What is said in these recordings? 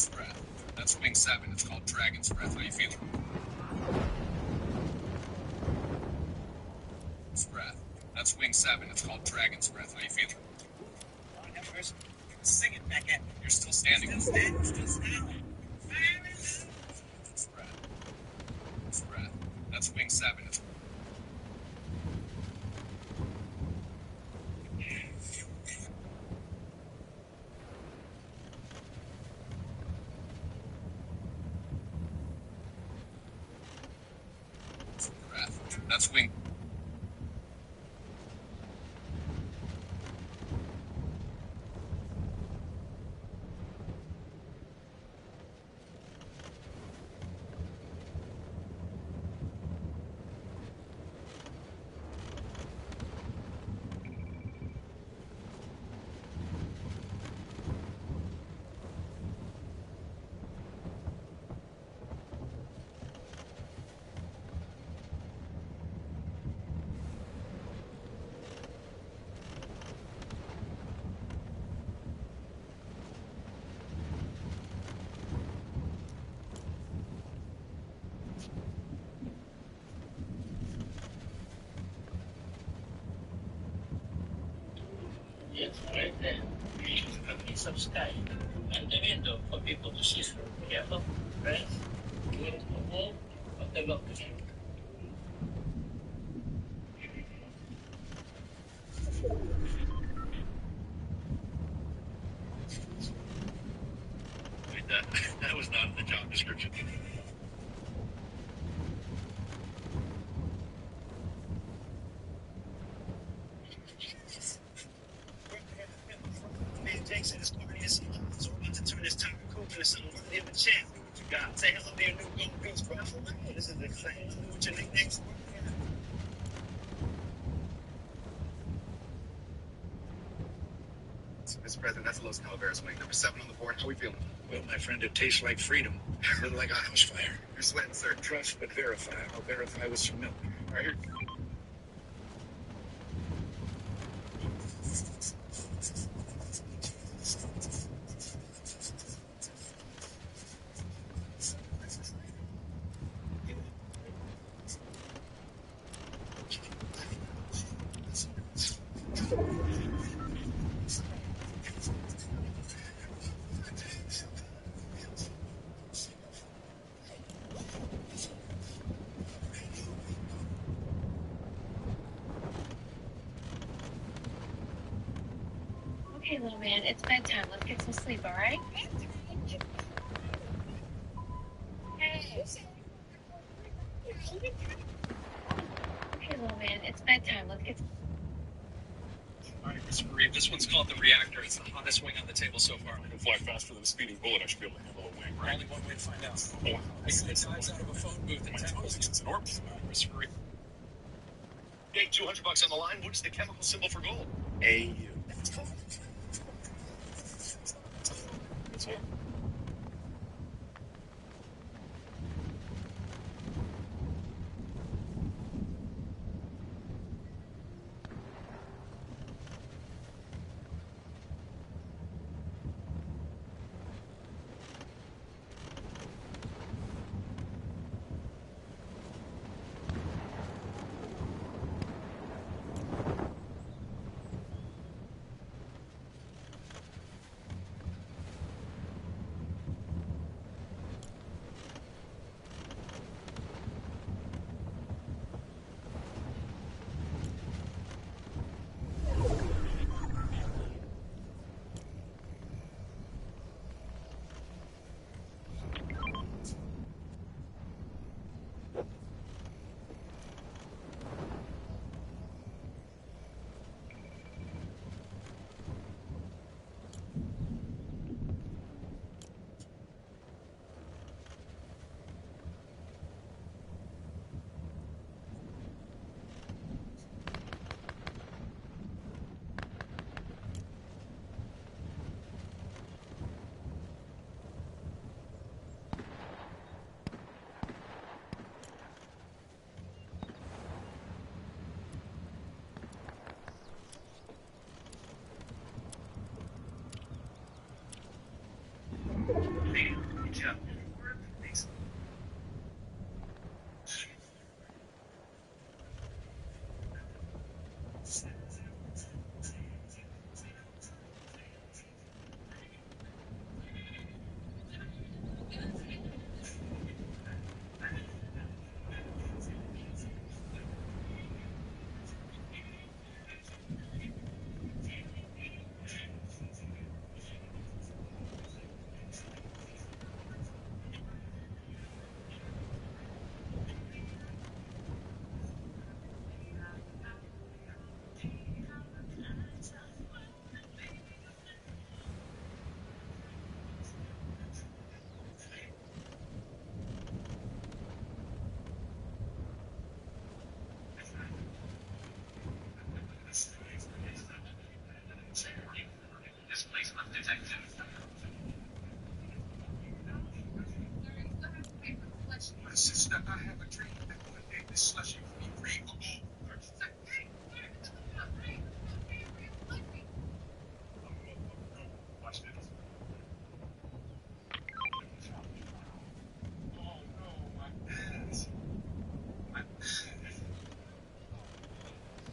Just breath. That's wing 7. It's called Dragon's Breath. How you feeling? Breath. That's wing 7. It's called Dragon's Breath. How you feeling? Sing it back at me. You're still standing. Still standing. Still standing. Breath. Breath. That's wing 7. It's breath. That's wing. Yes, right there. A piece of sky and the window for people to see through. Careful, friends. Good wall, but the lock is That was not in the job description. Man, Jason is party this month, so we're about to turn this time cool into something worthy of a champ. What you got? Say hello to your new Gold Beach, bro. For real, this is exciting. What's your nicknames? Mr. President, that's Los Calaveras wing. Number 7 on the board. How we feeling? Well, my friend, it tastes like freedom. A little like a house fire. You're sweating, sir. Trust but verify. I'll verify with some milk. All right, here. Okay, little man, it's bedtime. Let's get some sleep, all right? Hey. Okay, little man, it's bedtime. Let's get. All right, Mr. Reeve, this one's called the Reactor. It's the hottest wing on the table so far. I can fly faster than a speeding bullet. I should be able to handle a wing, right? Only one way to find out. Oh, I see the times out of a phone booth in my town. intelligence is enormous. Mr. Reeve. Yeah, stake $200 on the line. What is the chemical symbol for gold? AU. That's it. Good job. Thanks. This place undetected. My sister, I have a dream that one day this slushy will be free for all. Watch this. Oh no, my ass. My ass.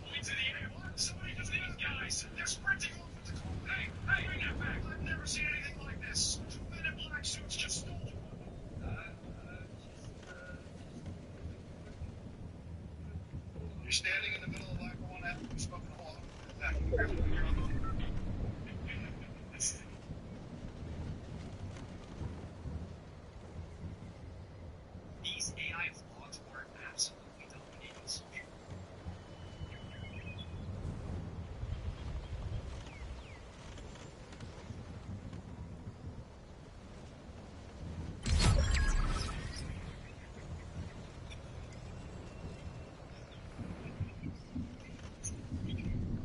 Point to the air. Somebody to these guys. They're sprinting off with the cold. Hey, bring that back. I've never seen anything like this. Two men in black suits just stole one. You're standing in the middle of like one after you smoking a hole. You're on the floor. These AI vlogs are absolutely dominating social.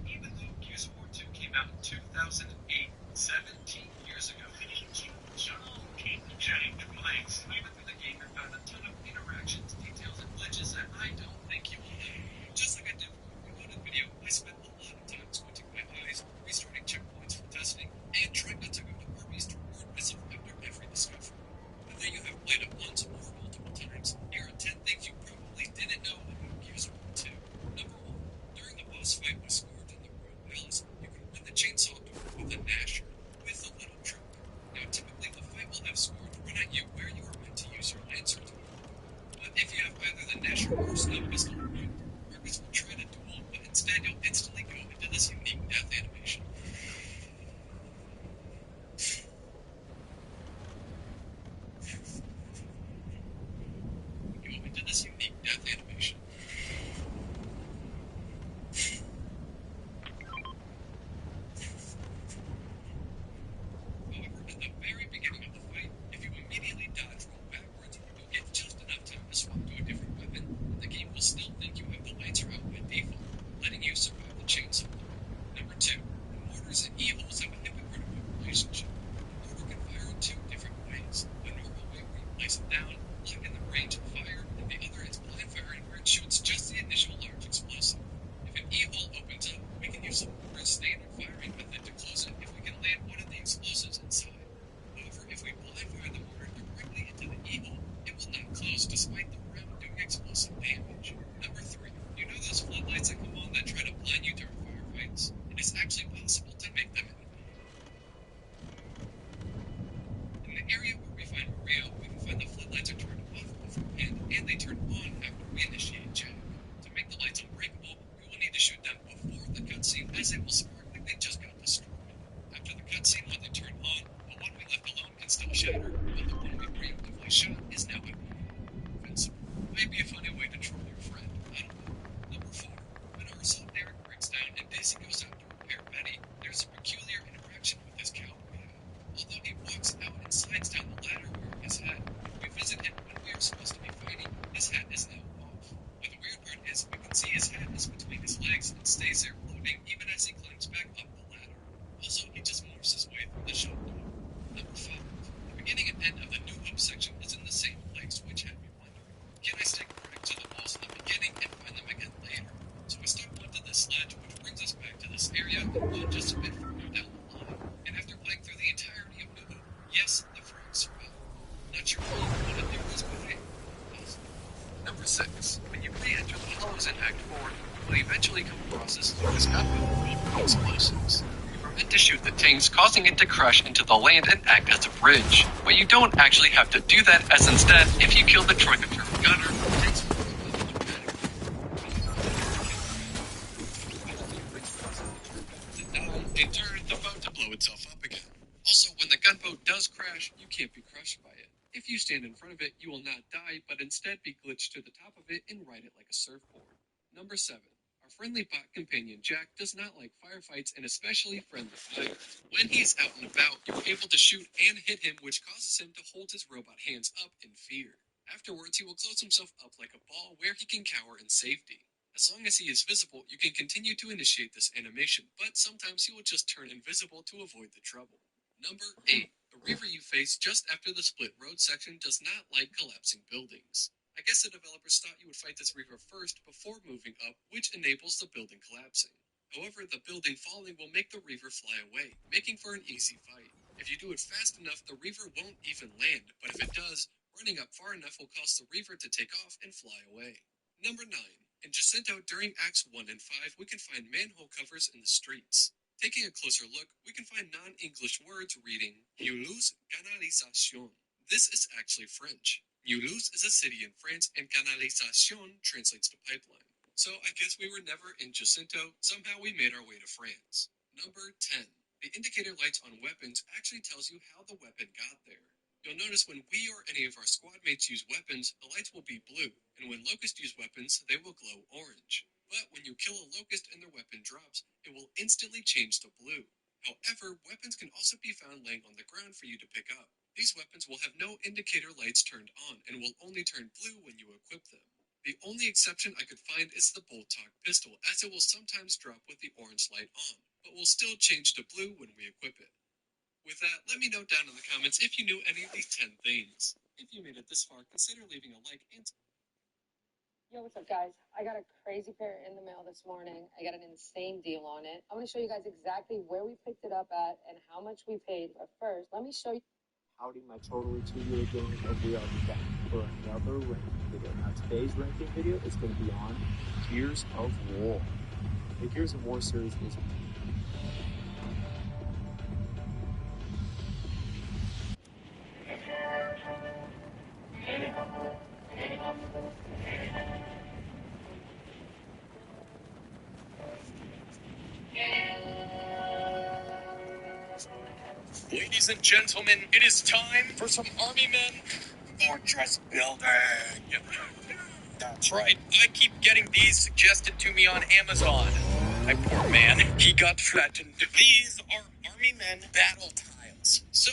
Even though Gears of War 2 came out in 2008, 17 years ago, changed blanks. I went through the game and found a ton of interactions, details, and glitches that I don't think you will. Just like I did for the reloaded video, I spent a lot of time squinting my eyes, restarting checkpoints for testing, and trying not to go to armies to reward myself after every discovery. And there you have played it once or multiple times. Here are 10 things you probably didn't know about Gears of War 2. Number 1. During the boss fight with Scourge in the Royal Palace, you can win the chainsaw door with a Nasher, with a little trick. Now typically the fight will have Scourge run at you where you are meant to use your Lancer to. But if you have either the Nasher or Stun Pistol equipped, Marcus will try to duel, but instead you'll instantly go into this unique death animation. Go into this unique death animation. However, at the very beginning of the fight, if you immediately dodge roll backwards, you'll get just enough time to swap to a different weapon, and the game will still think you have the Lancer out by default. between his legs and stays there floating even as he climbs back up the ladder. Also, he just morphs his way through the shop door. Number 5. The beginning and end of the New Hope section is in the same place, which had me wondering, can I stick vertic to the walls in the beginning and find them again later? So I start onto this ledge, which brings us back to this area and run just a bit further down the line. And after playing through the entirety of New Hope, yes, the frogs survive. Not sure what you want to do is, but hey, awesome. Number 6. When you re-enter the hollows in Act 4, you will eventually come across this Lucas gunboat filled with explosives. You are meant to shoot the tanks, causing it to crash into the land and act as a bridge. But you don't actually have to do that, as instead, if you kill the Troika turret gunner, the tanks will in turn, the boat to blow itself up again. Also, when the gunboat does crash, you can't be crushed by it. If you stand in front of it, you will not die, but instead be glitched to the top of it and ride it like a surfboard. Number 7. Our friendly bot companion Jack does not like firefights and especially friendly fire. When he's out and about, you're able to shoot and hit him, which causes him to hold his robot hands up in fear. Afterwards, he will close himself up like a ball where he can cower in safety. As long as he is visible, you can continue to initiate this animation, but sometimes he will just turn invisible to avoid the trouble. Number 8. The river you face just after the split road section does not like collapsing buildings. I guess the developers thought you would fight this river first before moving up, which enables the building collapsing. However, the building falling will make the reaver fly away, making for an easy fight. If you do it fast enough, the reaver won't even land, but if it does, running up far enough will cause the reaver to take off and fly away. Number 9. In Jacinto, during Acts 1 and 5, we can find manhole covers in the streets. Taking a closer look, we can find non-English words reading Mulhouse Canalisation. This is actually French. Mulhouse is a city in France, and Canalisation translates to pipeline. So I guess we were never in Jacinto, somehow we made our way to France. Number 10. The indicator lights on weapons actually tells you how the weapon got there. You'll notice when we or any of our squad mates use weapons, the lights will be blue, and when Locust use weapons, they will glow orange. But when you kill a Locust and their weapon drops, it will instantly change to blue. However, weapons can also be found laying on the ground for you to pick up. These weapons will have no indicator lights turned on, and will only turn blue when you equip them. The only exception I could find is the bolt-talk pistol, as it will sometimes drop with the orange light on, but will still change to blue when we equip it. With that, let me know down in the comments if you knew any of these 10 things. If you made it this far, consider leaving a like and Yo, what's up, guys? I got a crazy pair in the mail this morning. I got an insane deal on it. I'm going to show you guys exactly where we picked it up at and how much we paid. But first, let me show you. Howdy, my totally two-year gamers, and we are back for another ranking video. Now, today's ranking video is going to be on Gears of War. The Gears of War series is Ladies and gentlemen, it is time for some Army Men fortress building. That's right, I keep getting these suggested to me on Amazon. My poor man, he got flattened. These are Army Men battle tiles. So,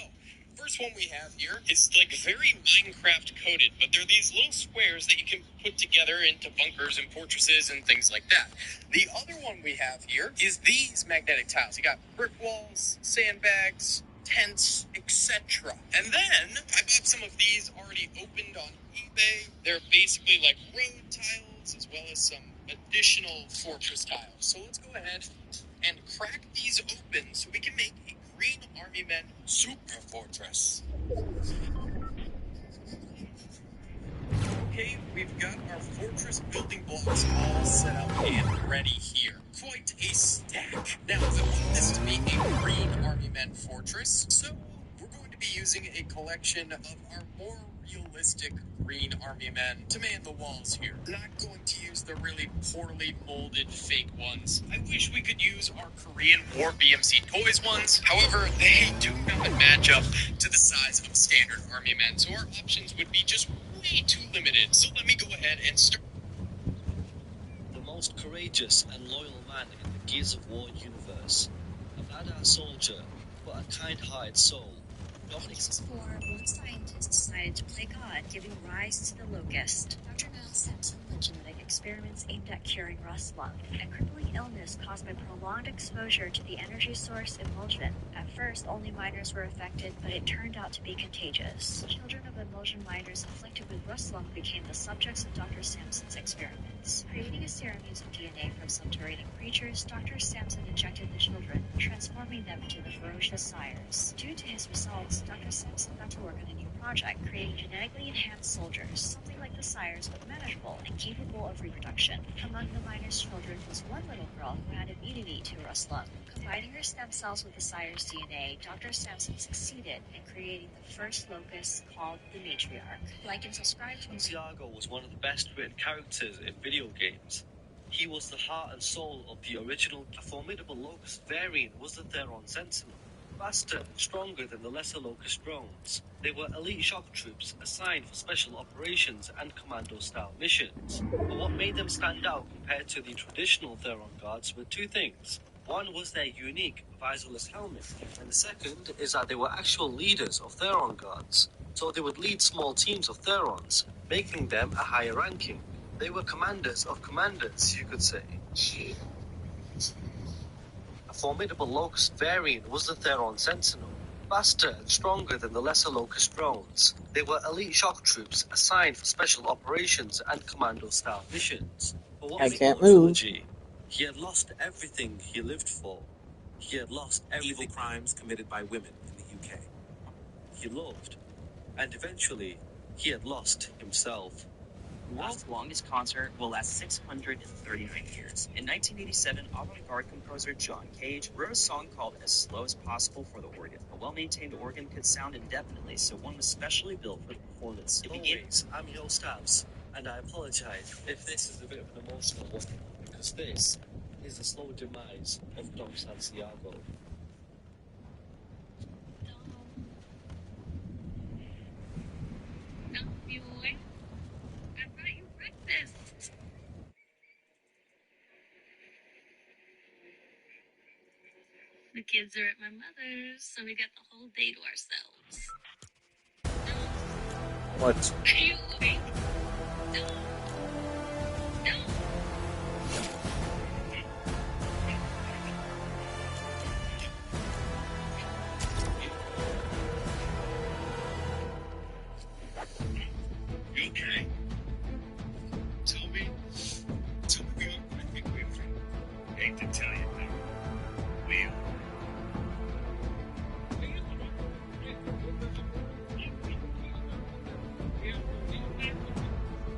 first one we have here is like very Minecraft coded, but they're these little squares that you can put together into bunkers and fortresses and things like that. The other one we have here is these magnetic tiles. You got brick walls, sandbags, tents, etc. And then I bought some of these already opened on eBay. They're basically like road tiles as well as some additional fortress tiles. So let's go ahead and crack these open so we can make a Green Army Men super fortress. Okay, we've got our fortress building blocks all set up and ready here. Quite a stack. Now, I want this to be a Green Army Men fortress, so we're going to be using a collection of our more realistic Green Army Men to man the walls here. Not going to use the really poorly molded fake ones. I wish we could use our Korean War BMC Toys ones. However, they do not match up to the size of standard Army Men, so our options would be just way too limited. So let me go ahead and start. The most courageous and loyal man in the Gears of War universe. A badass soldier, but a kind-hearted soul. This was for one scientist decided to play God, giving rise to the Locust. Dr. Niles sent some legend that I could experiments aimed at curing rust lung, a crippling illness caused by prolonged exposure to the energy source emulsion. At first, only miners were affected, but it turned out to be contagious. Children of emulsion miners afflicted with rust lung became the subjects of Dr. Sampson's experiments. Creating a serum using DNA from subterranean creatures, Dr. Sampson injected the children, transforming them into the ferocious sires. Due to his results, Dr. Sampson got to work on a new project, creating genetically enhanced soldiers, something like the sires but manageable and capable of reproduction. Among the miners' children was one little girl who had immunity to rust lung. Combining her stem cells with the sire's DNA, Dr. Sampson succeeded in creating the first locust called the matriarch. Like and subscribe to Santiago was one of the best written characters in video games. He was the heart and soul of the original. A formidable locust variant was the Theron Sentinel, faster and stronger than the lesser locust drones. They were elite shock troops assigned for special operations and commando-style missions. But what made them stand out compared to the traditional Theron guards were two things. One was their unique visorless helmet, and the second is that they were actual leaders of Theron guards. So they would lead small teams of Therons, making them a higher ranking. They were commanders of commanders, you could say. A formidable locust variant was the Theron Sentinel, faster and stronger than the lesser locust drones. They were elite shock troops assigned for special operations and commando-style missions. But what I made can't the move. trilogy? He had lost everything he lived for. He had lost everything. Evil crimes committed by women in the UK. He loved, and eventually, he had lost himself. The world's longest concert will last 639 years. In 1987, avant-garde composer John Cage wrote a song called As Slow as Possible for the organ. A well-maintained organ could sound indefinitely, so one was specially built for the performance. It began... Always, I'm your Stabs, and I apologize if this is a bit of an emotional one, because this is the slow demise of Dom Santiago. I brought you breakfast. The kids are at my mother's, so we got the whole day to ourselves. What? Are you awake? No. No. You okay? Tell me we are going to be boyfriend. Hate to tell you, but we are.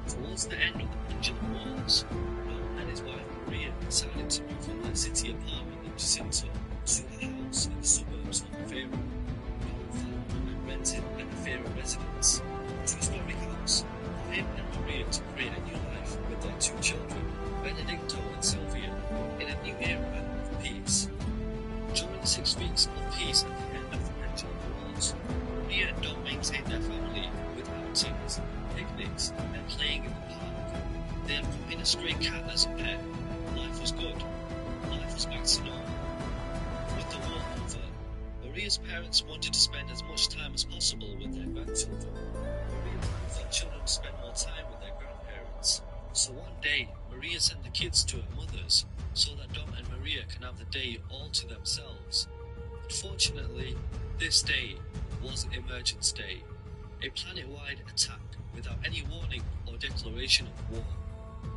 Towards the end of the Peninsular Wars, Dom and his wife Maria decided to move from their city apartment in Jacinto to a house in the suburbs of Faro. Dom found and rented an Faro residence, a two-story house, for him and Maria to create a new life with their two children, Benedicto and Sylvia, in a new era of peace. During the 6 weeks of peace at the end of the Peninsular Wars, Maria and Dom maintained their family with outings, picnics, and playing in the park. They had put in a stray cat as a pet. Life was good. Life was back to normal. With the war over, Maria's parents wanted to spend as much time as possible with their grandchildren. Maria planned for children to spend more time with their grandparents. So one day, Maria sent the kids to her mother's so that Dom and Maria can have the day all to themselves. Unfortunately, this day was Emergence Day, a planet-wide attack without any warning or declaration of war.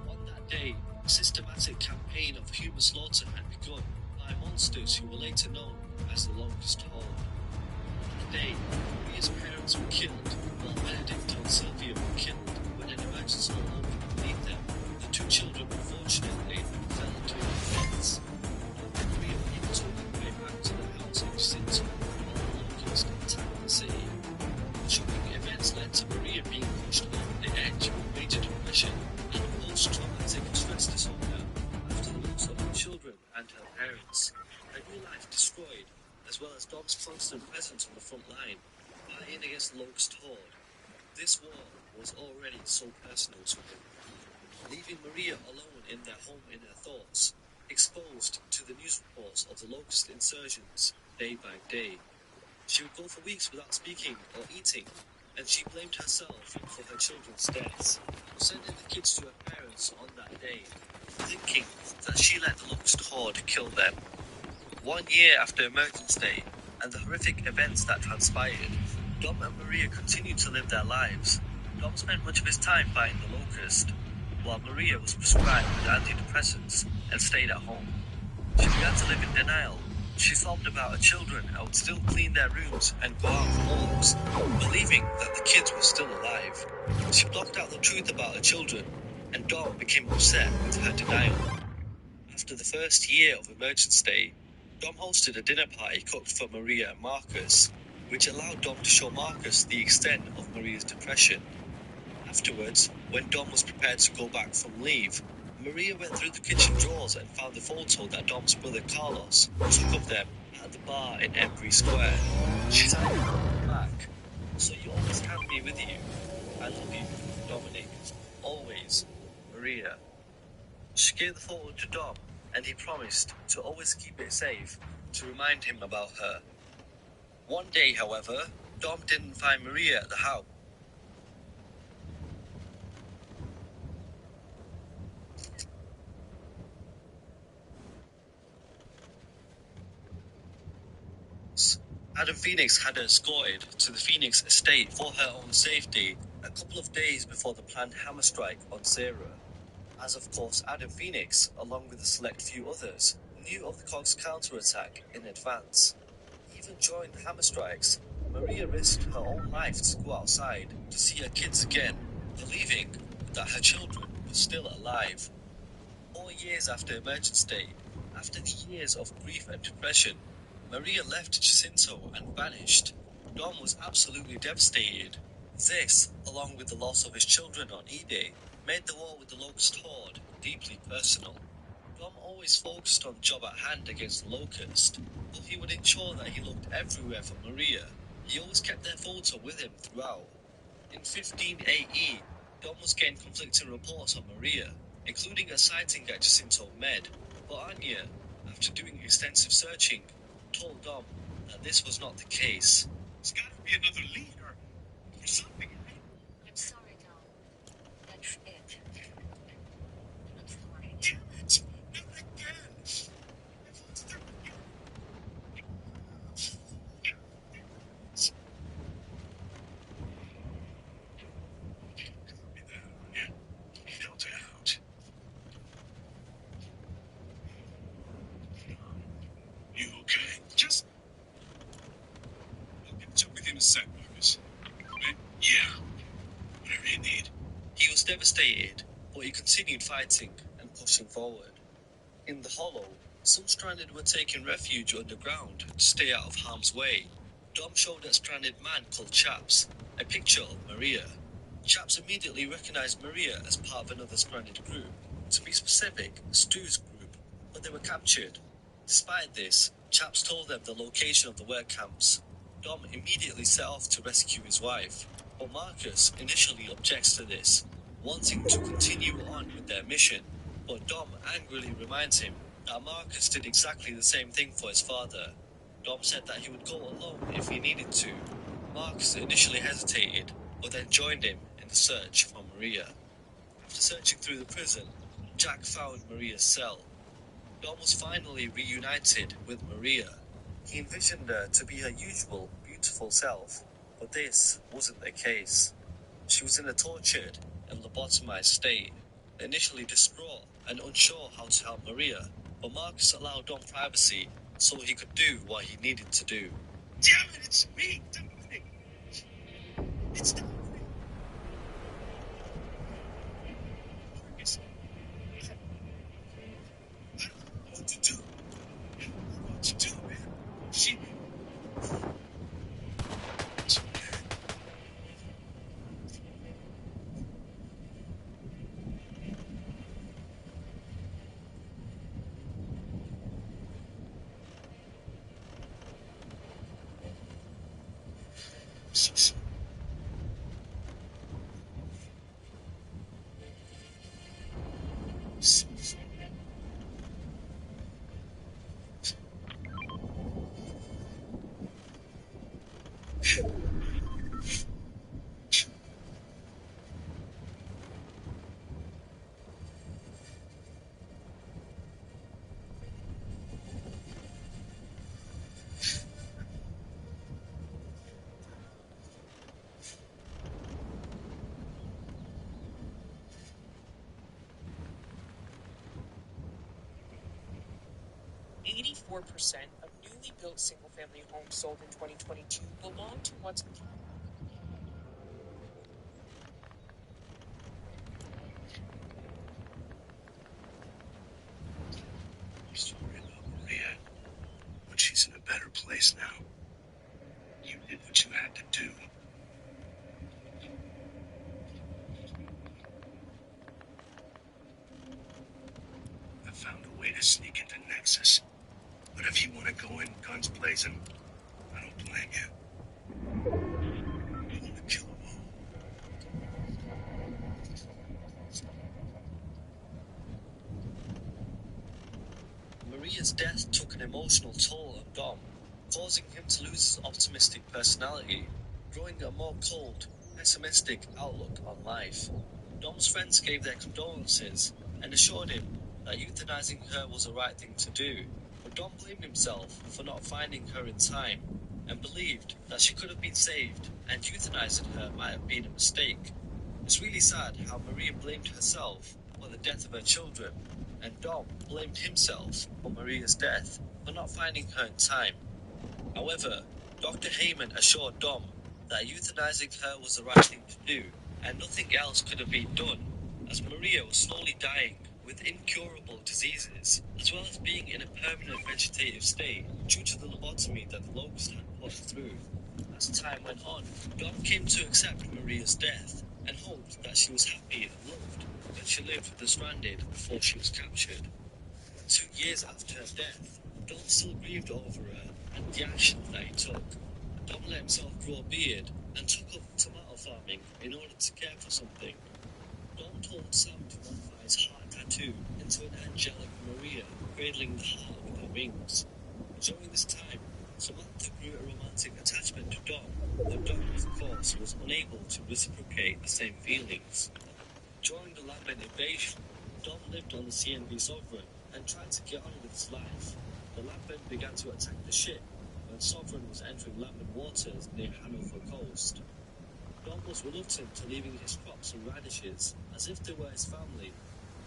On that day, a systematic campaign of human slaughter had begun by monsters who were later known as the Locust Horde. On that day, Maria's parents were killed, while Benedicto and Sylvia were killed when an emergency door opened beneath them. The two children, unfortunately, fell into the fence. Maria were able to make their way back to their house in Jacinto, while the Locust attacked the city. Shocking events led to Maria being pushed over the edge of major depression and post-traumatic stress disorder after the loss of her children and her parents. Her new life destroyed, as well as Dom's constant presence on the front line, fighting against the Locust Horde. This war was already so personal to him. Leaving Maria alone in their home in her thoughts, exposed to the news reports of the Locust insurgents day by day. She would go for weeks without speaking or eating, and she blamed herself for her children's deaths, sending the kids to her parents on that day, thinking that she let the locust horde kill them. 1 year after Emergence Day and the horrific events that transpired, Dom and Maria continued to live their lives. Dom spent much of his time fighting the locust, while Maria was prescribed with antidepressants and stayed at home. She began to live in denial. She sobbed about her children and would still clean their rooms and go out for walks, believing that the kids were still alive. She blocked out the truth about her children, and Dom became upset with her denial. After the first year of Emergence Day, Dom hosted a dinner party cooked for Maria and Marcus, which allowed Dom to show Marcus the extent of Maria's depression. Afterwards, when Dom was prepared to go back from leave, Maria went through the kitchen drawers and found the photo that Dom's brother Carlos took of them at the bar in Embry Square. She typed back, "So you always have me with you. I love you, Dominic. Always, Maria." She gave the photo to Dom, and he promised to always keep it safe to remind him about her. One day, however, Dom didn't find Maria at the house. Adam Phoenix had her escorted to the Phoenix estate for her own safety a couple of days before the planned hammer strike on Sarah. As of course Adam Phoenix, along with a select few others, knew of the Cogs counterattack in advance. Even during the hammer strikes, Maria risked her own life to go outside to see her kids again, believing that her children were still alive. 4 years after Emergence Day, after the years of grief and depression, Maria left Jacinto and vanished. Dom was absolutely devastated. This, along with the loss of his children on E-Day, made the war with the Locust Horde deeply personal. Dom always focused on the job at hand against the Locust, but he would ensure that he looked everywhere for Maria. He always kept their photo with him throughout. In 15 AE, Dom was getting conflicting reports on Maria, including a sighting at Jacinto Med, but Anya, after doing extensive searching, told Dom that this was not the case. There's gotta be another lead or something, right? I'm sorry, Dom. That's it. I'm sorry. Damn it! Not again! My phone's through again! Copy that, Anya. Delta out. You okay? Just... I'll catch up with you in a sec, Marcus. Right? Yeah. Whatever you need. He was devastated, but he continued fighting and pushing forward. In the hollow, some stranded were taking refuge underground to stay out of harm's way. Dom showed a stranded man called Chaps a picture of Maria. Chaps immediately recognized Maria as part of another stranded group, to be specific, Stu's group, but they were captured. Despite this, Chaps told them the location of the work camps. Dom immediately set off to rescue his wife, but Marcus initially objects to this, wanting to continue on with their mission. But Dom angrily reminds him that Marcus did exactly the same thing for his father. Dom said that he would go alone if he needed to. Marcus initially hesitated, but then joined him in the search for Maria. After searching through the prison, Jack found Maria's cell. Dom was finally reunited with Maria. He envisioned her to be her usual, beautiful self, but this wasn't the case. She was in a tortured and lobotomized state, initially distraught and unsure how to help Maria, but Marcus allowed Dom privacy so he could do what he needed to do. Damn it, it's me, Dominic! It's Dominic! Marcus, I don't know what to do. I don't know what to do, man. She... 84% of newly built single-family homes sold in 2022 belong to once I'm sorry about Maria, but she's in a better place now. You did what you had to do. I found a way to sneak into Nexus. But if you want to go in guns blazing, I don't blame you. You want to kill them all. Maria's death took an emotional toll on Dom, causing him to lose his optimistic personality, growing a more cold, pessimistic outlook on life. Dom's friends gave their condolences and assured him that euthanizing her was the right thing to do, but Dom blamed himself for not finding her in time and believed that she could have been saved and euthanizing her might have been a mistake. It's really sad how Maria blamed herself for the death of her children, and Dom blamed himself for Maria's death for not finding her in time. However, Dr. Heyman assured Dom that euthanizing her was the right thing to do, and nothing else could have been done, as Maria was slowly dying with incurable diseases, as well as being in a permanent vegetative state due to the lobotomy that the locust had put her through. As time went on, Dom came to accept Maria's death and hoped that she was happy and loved when she lived with the stranded before she was captured. 2 years after her death, Dom still grieved over her and the actions that he took. Dom let himself grow a beard and took up tomato farming in order to care for something. Dom told Sam to modify his heart tattoo into an angelic Maria cradling the heart with her wings. During this time, Samantha grew a romantic attachment to Dom, but Dom, of course, was unable to reciprocate the same feelings. During the Lambent invasion, Dom lived on the CNV Sovereign and tried to get on with his life. The Lambent began to attack the ship when Sovereign was entering Lambent waters near Hanover coast. Dom was reluctant to leaving his crops and radishes, as if they were his family.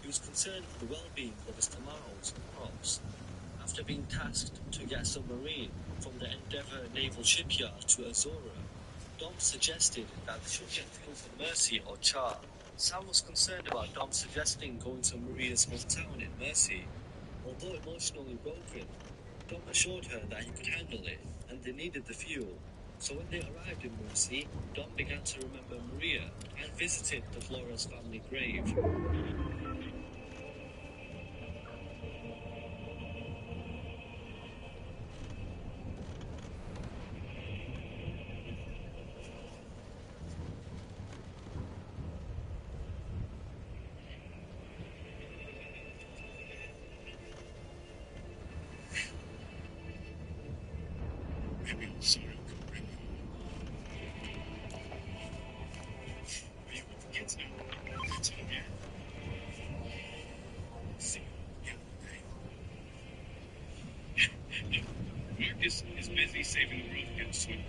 He was concerned for the well-being of his tomatoes and crops. After being tasked to get a submarine from the Endeavour Naval Shipyard to Azora, Dom suggested that they should get fuel from Mercy or Char. Sam was concerned about Dom suggesting going to Maria's hometown in Mercy. Although emotionally broken, Dom assured her that he could handle it and they needed the fuel. So when they arrived in Mercy, Dom began to remember Maria and visited the Flores family grave. Maybe I'm sorry I'm covering. Are you with the kids now? It's home yet? See you the other day. Marcus is busy saving the world against swim.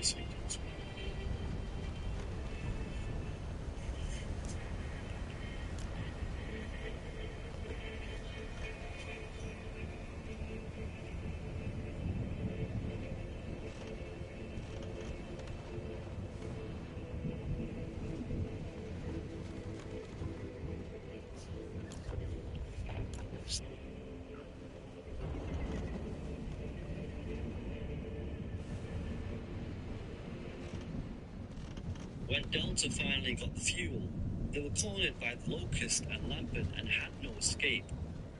Speak to us. When Delta finally got the fuel, they were cornered by the Locust and Lambent and had no escape.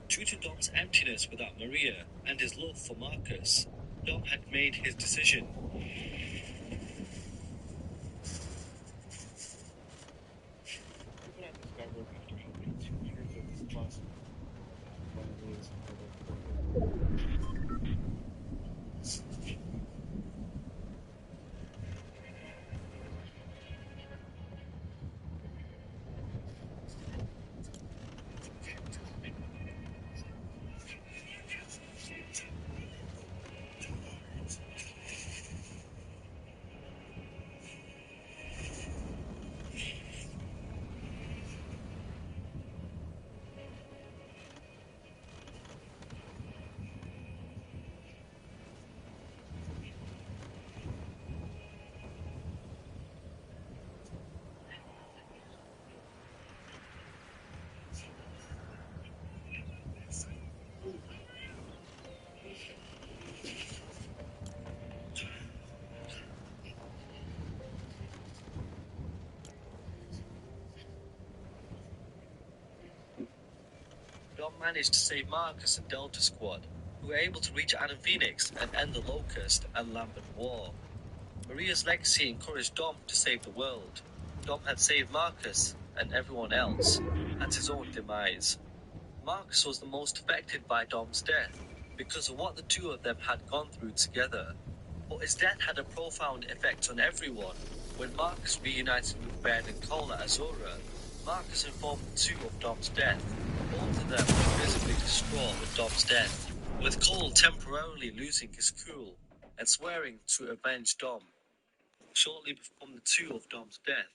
Due to Dom's emptiness without Maria and his love for Marcus, Dom had made his decision. What I discovered after helping 2 years of this bus finally is Dom managed to save Marcus and Delta Squad, who were able to reach Adam Phoenix and end the Locust and Lambent War. Maria's legacy encouraged Dom to save the world. Dom had saved Marcus and everyone else at his own demise. Marcus was the most affected by Dom's death because of what the two of them had gone through together. But his death had a profound effect on everyone. When Marcus reunited with Ben and Cole at Azura, Marcus informed the two of Dom's death. Both of them were visibly distraught with Dom's death, with Cole temporarily losing his cool and swearing to avenge Dom shortly before the two of Dom's death,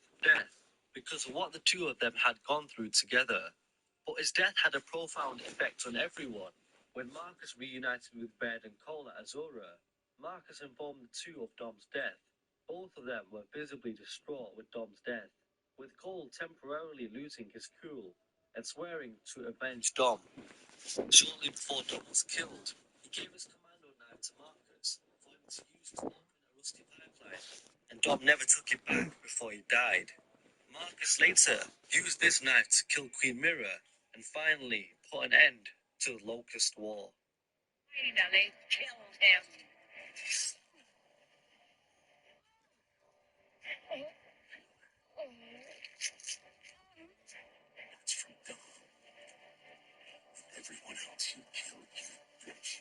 because of what the two of them had gone through together. But his death had a profound effect on everyone. When Marcus reunited with Ben and Cole at Azura, Marcus informed the two of Dom's death. Both of them were visibly distraught with Dom's death, with Cole temporarily losing his cool and swearing to avenge Dom. Shortly before Dom was killed, he gave his commando knife to Marcus for him to use to open a rusty pipeline, and Dom never took it back before he died. Marcus later used this knife to kill Queen Mira and finally put an end to the Locust War. They killed him. It's from Dom. Everyone else you killed, you bitch.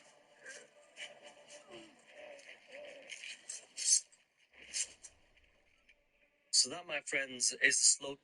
So that, my friends, is the slow.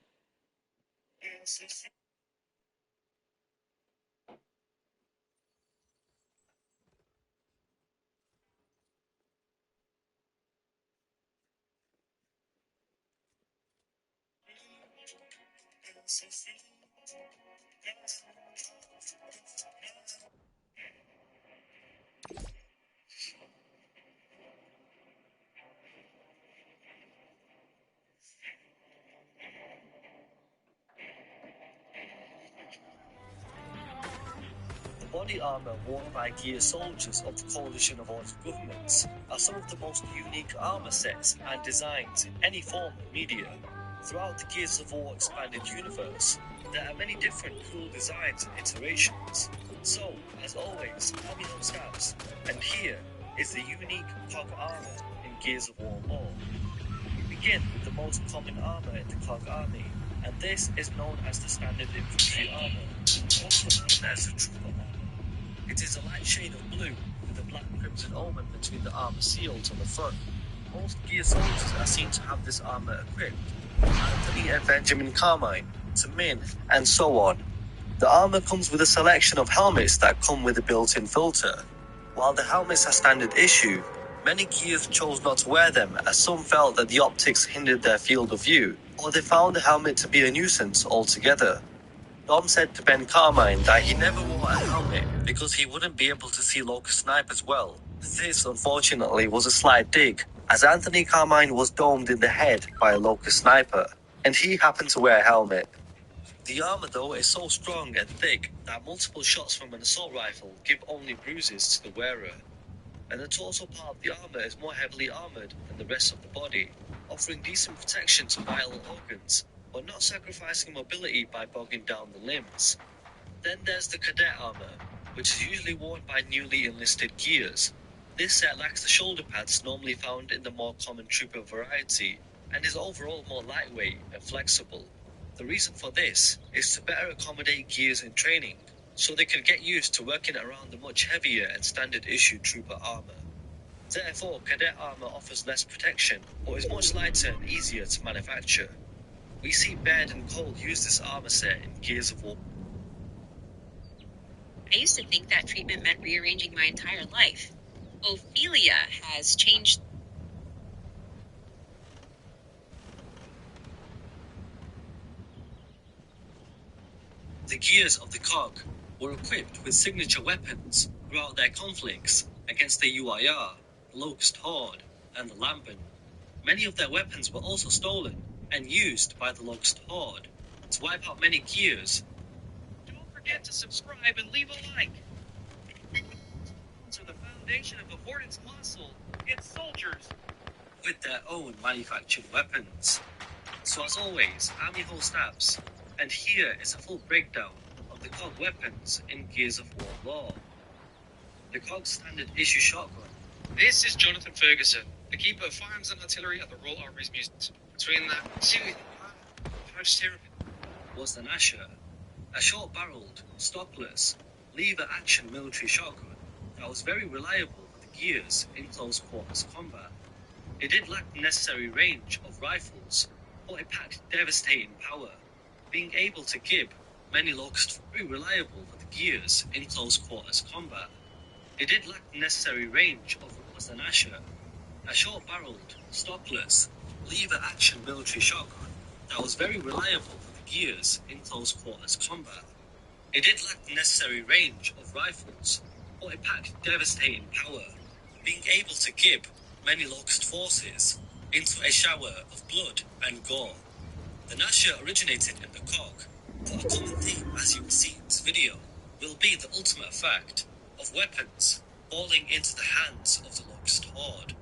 The body armor worn by Gear soldiers of the Coalition of Order governments are some of the most unique armor sets and designs in any form of media. Throughout the Gears of War expanded universe, there are many different cool designs and iterations. So, as always, I'm your host Abs, and here is the unique cog armor in Gears of War lore. We begin with the most common armor in the cog army, and this is known as the standard infantry armor, also known as the trooper armor. It is a light shade of blue with a black crimson omen between the armor seals on the front. Most Gear soldiers are seen to have this armor equipped. Anthony and Benjamin Carmine, to Min, and so on. The armor comes with a selection of helmets that come with a built-in filter. While the helmets are standard issue, many Gears chose not to wear them as some felt that the optics hindered their field of view, or they found the helmet to be a nuisance altogether. Dom said to Ben Carmine that he never wore a helmet because he wouldn't be able to see Locust snipers well. This, unfortunately, was a slight dig, as Anthony Carmine was domed in the head by a Locust sniper, and he happened to wear a helmet. The armor, though, is so strong and thick that multiple shots from an assault rifle give only bruises to the wearer. And the torso part of the armor is more heavily armored than the rest of the body, offering decent protection to vital organs, but not sacrificing mobility by bogging down the limbs. Then there's the cadet armor, which is usually worn by newly enlisted Gears. This set lacks the shoulder pads normally found in the more common trooper variety, and is overall more lightweight and flexible. The reason for this is to better accommodate Gears in training, so they can get used to working around the much heavier and standard issue trooper armor. Therefore, cadet armor offers less protection, but is much lighter and easier to manufacture. We see Baird and Cole use this armor set in Gears of War. I used to think that treatment meant rearranging my entire life. Ophelia has changed. The Gears of the Cog were equipped with signature weapons throughout their conflicts against the UIR, the Locust Horde, and the Lambent. Many of their weapons were also stolen and used by the Locust Horde to wipe out many Gears. Don't forget to subscribe and leave a like. To the foundation of the Hornet's muscle, its soldiers. With their own manufactured weapons. So as always, I'm your host Abs, and here is a full breakdown of the COG weapons in Gears of War lore. The COG standard issue shotgun. This is Jonathan Ferguson, the keeper of firearms and artillery at the Royal Armouries Museum. Between that, see, I just hear was the Nasher, a short-barreled, stockless, lever-action military shotgun that was very reliable with gears in close-quarters combat. It did lack the necessary range of rifles, but it packed devastating power, being able to give many locusts very reliable with gears in close-quarters combat. It did lack the necessary range of was the Nasher, a short-barreled, stockless, lever-action military shotgun that was very reliable with gears in close-quarters combat. It did lack the necessary range of rifles, but it packed devastating power, being able to give many locust forces into a shower of blood and gore. The Nasher originated in the COG, but a common theme, as you will see in this video, will be the ultimate fact of weapons falling into the hands of the locust horde.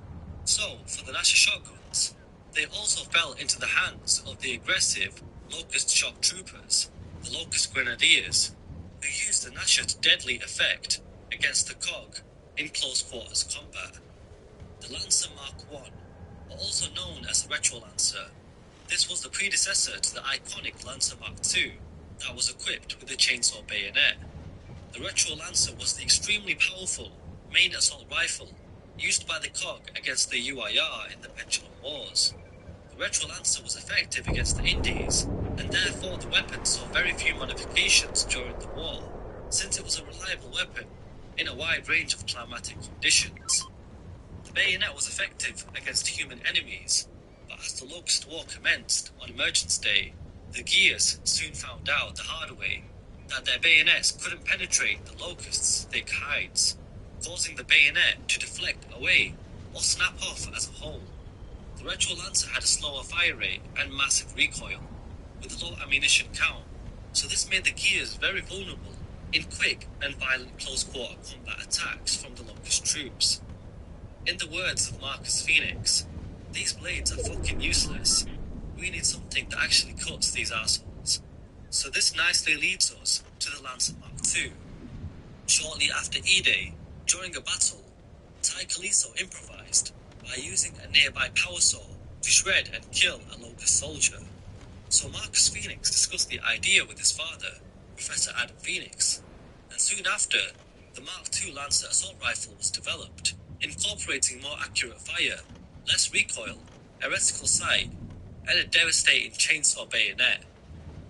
So, for the Nasher shotguns, they also fell into the hands of the aggressive locust shock troopers, the locust grenadiers, who used the Nasher to deadly effect against the COG in close quarters combat. The Lancer Mark I, or also known as the Retro Lancer, this was the predecessor to the iconic Lancer Mark II that was equipped with a chainsaw bayonet. The Retro Lancer was the extremely powerful main assault rifle used by the COG against the UIR in the Pendulum Wars. The Retro Lancer was effective against the Indies, and therefore the weapon saw very few modifications during the war, since it was a reliable weapon in a wide range of climatic conditions. The bayonet was effective against human enemies, but as the Locust War commenced on Emergence Day, the Gears soon found out the hard way that their bayonets couldn't penetrate the Locusts' thick hides, causing the bayonet to deflect away or snap off as a whole. The Retro Lancer had a slower fire rate and massive recoil, with a low ammunition count, so this made the Gears very vulnerable in quick and violent close-quarter combat attacks from the Locust troops. In the words of Marcus Phoenix, "These blades are fucking useless. We need something that actually cuts these assholes." So this nicely leads us to the Lancer Mark II. Shortly after E-Day, during a battle, Ty Caliso improvised by using a nearby power saw to shred and kill a Locust soldier. So Marcus Phoenix discussed the idea with his father, Professor Adam Phoenix, and soon after, the Mark II Lancer assault rifle was developed, incorporating more accurate fire, less recoil, a reticle sight, and a devastating chainsaw bayonet,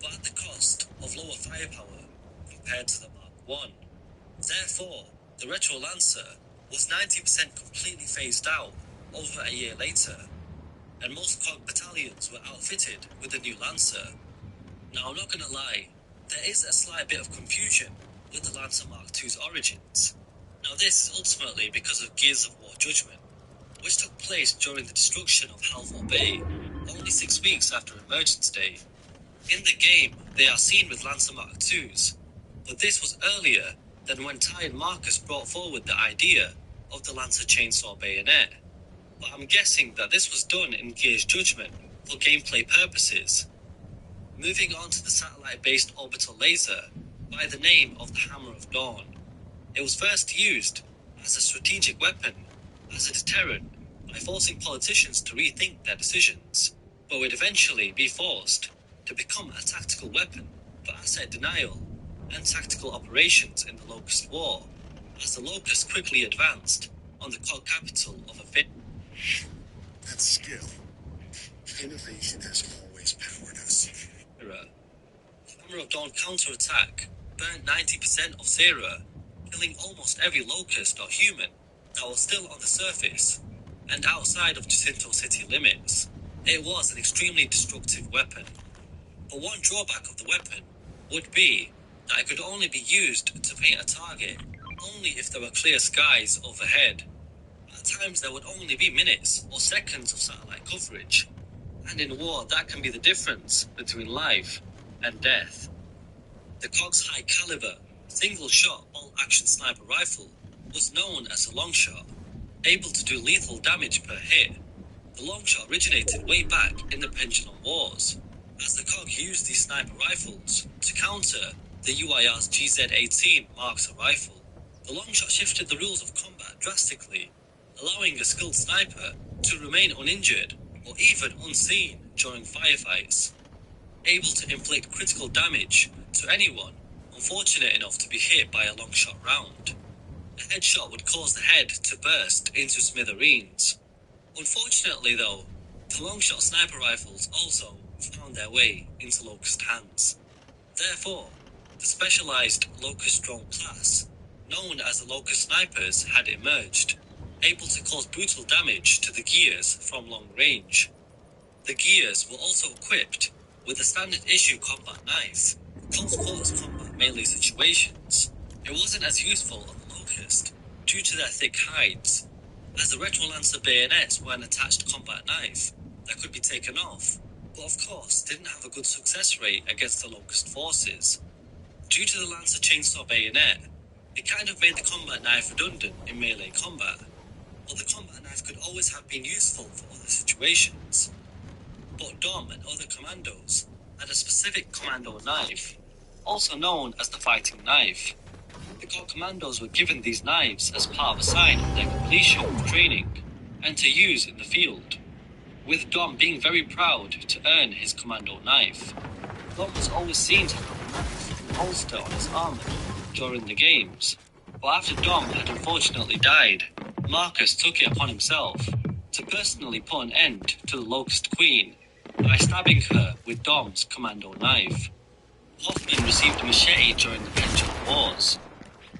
but at the cost of lower firepower compared to the Mark I. Therefore, the Retro Lancer was 90% completely phased out over a year later, and most COG battalions were outfitted with the new Lancer. Now, I'm not gonna lie, there is a slight bit of confusion with the Lancer Mark II's origins. Now, this is ultimately because of Gears of War Judgment, which took place during the destruction of Halvor Bay, only 6 weeks after Emergence Day. In the game, they are seen with Lancer Mark IIs, but this was earlier than when Ty and Marcus brought forward the idea of the Lancer chainsaw bayonet. But I'm guessing that this was done in Gears Judgment for gameplay purposes. Moving on to the satellite-based orbital laser by the name of the Hammer of Dawn. It was first used as a strategic weapon, as a deterrent, by forcing politicians to rethink their decisions, but would eventually be forced to become a tactical weapon for asset denial and tactical operations in the Locust War, as the Locusts quickly advanced on the COG capital of a That's skill. Innovation has always powered us. Hammer of Dawn counterattack burnt 90% of Sarah, killing almost every locust or human that was still on the surface and outside of Jacinto city limits. It was an extremely destructive weapon. But one drawback of the weapon would be that it could only be used to paint a target only if there were clear skies overhead. At times there would only be minutes or seconds of satellite coverage, and in war that can be the difference between life and death. The COG's high caliber, single shot bolt action sniper rifle was known as a long shot, able to do lethal damage per hit. The long shot originated way back in the Pendulum Wars, as the COG used these sniper rifles to counter The UIR's GZ-18 marks a rifle. The longshot shifted the rules of combat drastically, allowing a skilled sniper to remain uninjured or even unseen during firefights, able to inflict critical damage to anyone unfortunate enough to be hit by a longshot round. A headshot would cause the head to burst into smithereens. Unfortunately though, the longshot sniper rifles also found their way into Locust hands. Therefore, the specialized Locust drone class, known as the Locust snipers, had emerged, able to cause brutal damage to the gears from long range. The gears were also equipped with a standard issue combat knife for close quarters combat melee situations. It wasn't as useful on the Locust due to their thick hides, as the Retrolancer bayonets were an attached combat knife that could be taken off, but of course didn't have a good success rate against the Locust forces. Due to the Lancer chainsaw bayonet, it kind of made the combat knife redundant in melee combat, but the combat knife could always have been useful for other situations. But Dom and other commandos had a specific commando knife, also known as the fighting knife. The COG commandos were given these knives as part of a sign of their completion of training and to use in the field, with Dom being very proud to earn his commando knife. Dom was always seen to have a knife holster on his armor during the games, but after Dom had unfortunately died, Marcus took it upon himself to personally put an end to the Locust Queen by stabbing her with Dom's commando knife. Hoffman received a machete during the Pendulum Wars.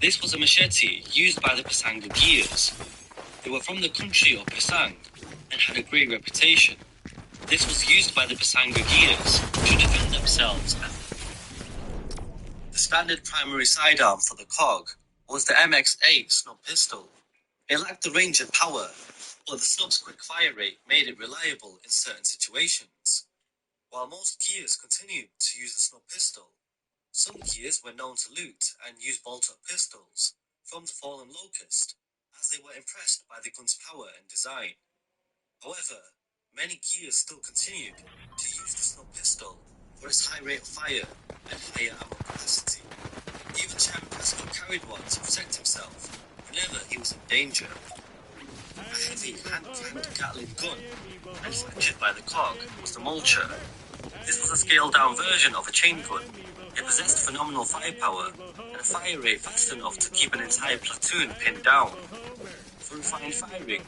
This was a machete used by the Pasanga Gears. They were from the country of Pasang and had a great reputation. This was used by the Pasanga Gears to defend themselves. The standard primary sidearm for the COG was the MX-8 snub pistol. It lacked the range and power, but the snub's quick fire rate made it reliable in certain situations. While most gears continued to use the snub pistol, some gears were known to loot and use bolt-up pistols from the fallen Locust, as they were impressed by the gun's power and design. However, many gears still continued to use the snub pistol for its high rate of fire and higher ammo capacity. Even Chairman Pascal carried one to protect himself whenever he was in danger. A heavy hand-cranked Gatling gun, manufactured by the COG, was the Mulcher. This was a scaled-down version of a chain gun. It possessed phenomenal firepower and a fire rate fast enough to keep an entire platoon pinned down. For refined firing,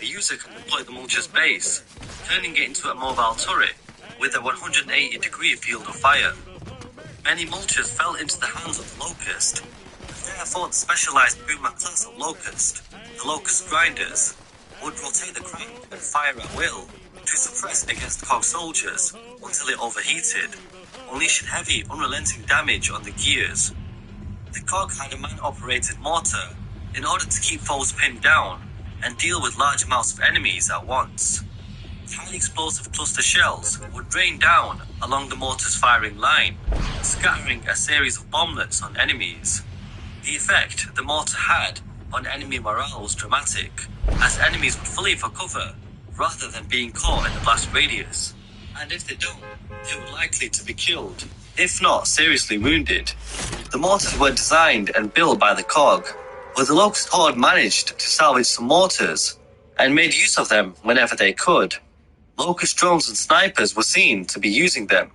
the user can deploy the Mulcher's base, turning it into a mobile turret with a 180-degree field of fire. Many Mulchers fell into the hands of the Locust, and therefore the specialized boomer class of Locust, the Locust Grinders, would rotate the crank and fire at will to suppress against COG soldiers until it overheated, unleashing heavy, unrelenting damage on the gears. The COG had a man-operated mortar in order to keep foes pinned down and deal with large amounts of enemies at once. Highly explosive cluster shells would rain down along the mortar's firing line, scattering a series of bomblets on enemies. The effect the mortar had on enemy morale was dramatic, as enemies would flee for cover rather than being caught in the blast radius. And if they don't, they were likely to be killed, if not seriously wounded. The mortars were designed and built by the COG, but the Locust Horde managed to salvage some mortars and made use of them whenever they could. Locust drones and snipers were seen to be using them.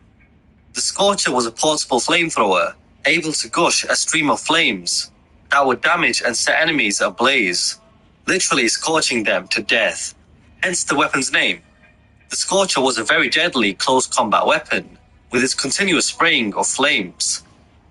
The Scorcher was a portable flamethrower, able to gush a stream of flames that would damage and set enemies ablaze, literally scorching them to death, hence the weapon's name. The Scorcher was a very deadly close combat weapon, with its continuous spraying of flames.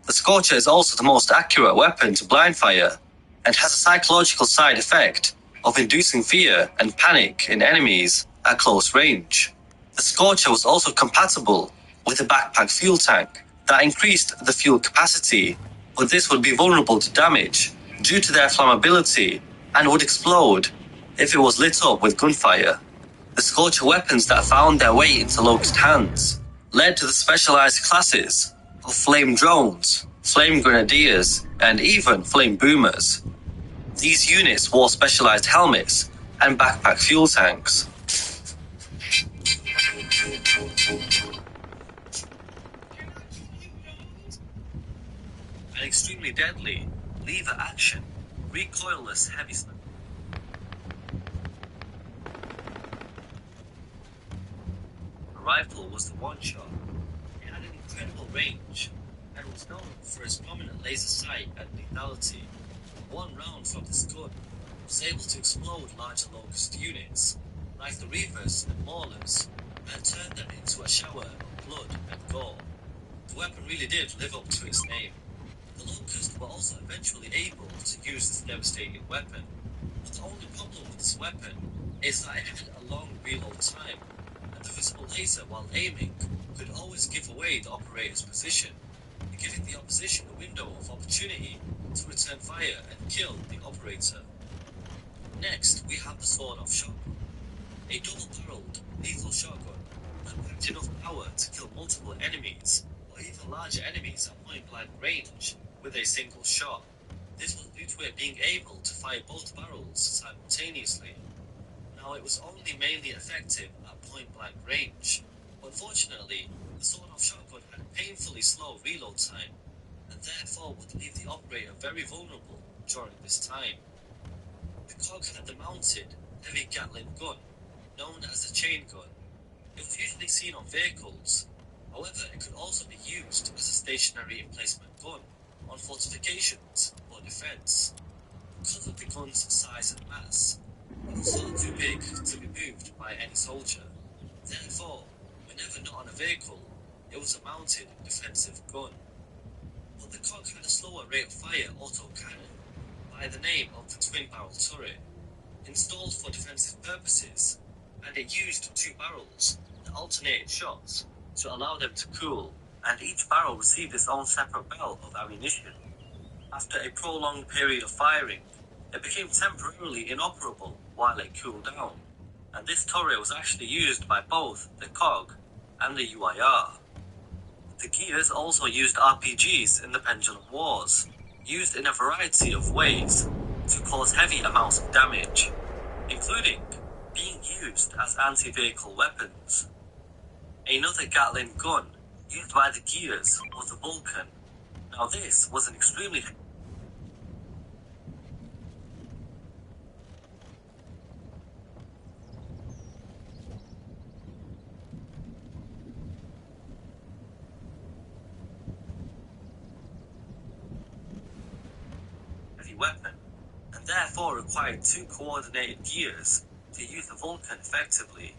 The Scorcher is also the most accurate weapon to blind fire, and has a psychological side effect of inducing fear and panic in enemies at close range. The Scorcher was also compatible with a backpack fuel tank that increased the fuel capacity, but this would be vulnerable to damage due to their flammability and would explode if it was lit up with gunfire. The Scorcher weapons that found their way into Locust hands led to the specialized classes of flame drones, flame grenadiers, and even flame boomers. These units wore specialized helmets and backpack fuel tanks. an extremely deadly, lever-action, recoilless heavy sniper. The rifle was the one-shot. It had an incredible range and was known for its prominent laser sight and lethality. One round from this gun was able to explode larger locust units, like the Reavers and Maulers, and turn them into a shower of blood and gore. The weapon really did live up to its name. The Locusts were also eventually able to use this devastating weapon, but the only problem with this weapon is that it had a long reload time, and the visible laser while aiming could always give away the operator's position, giving the opposition a window of opportunity to return fire and kill the operator. Next, we have the sawed-off shotgun, a double-barreled, lethal shotgun that packed enough power to kill multiple enemies, or even larger enemies at point-blank range, with a single shot. This was due to it being able to fire both barrels simultaneously. Now, it was only mainly effective at point-blank range. Unfortunately, the sawed-off shotgun had a painfully slow reload time, and therefore would leave the operator very vulnerable during this time. The cog had the mounted, heavy Gatling gun, known as a chain gun. It was usually seen on vehicles. However, it could also be used as a stationary emplacement gun on fortifications or defense. Because of the gun's size and mass, it was far too big to be moved by any soldier. Therefore, whenever not on a vehicle, it was a mounted defensive gun. But the cog had a slower rate of fire autocannon by the name of the twin-barrel turret, installed for defensive purposes, and it used two barrels that alternated shots to allow them to cool, and each barrel received its own separate belt of ammunition. After a prolonged period of firing, it became temporarily inoperable while it cooled down, and this turret was actually used by both the COG and the UIR. The Gears also used RPGs in the Pendulum Wars, used in a variety of ways to cause heavy amounts of damage, including being used as anti-vehicle weapons. Another Gatling gun used by the Gears was the Vulcan. Now this was an extremely heavy weapon, and therefore required two coordinated gears to use the Vulcan effectively.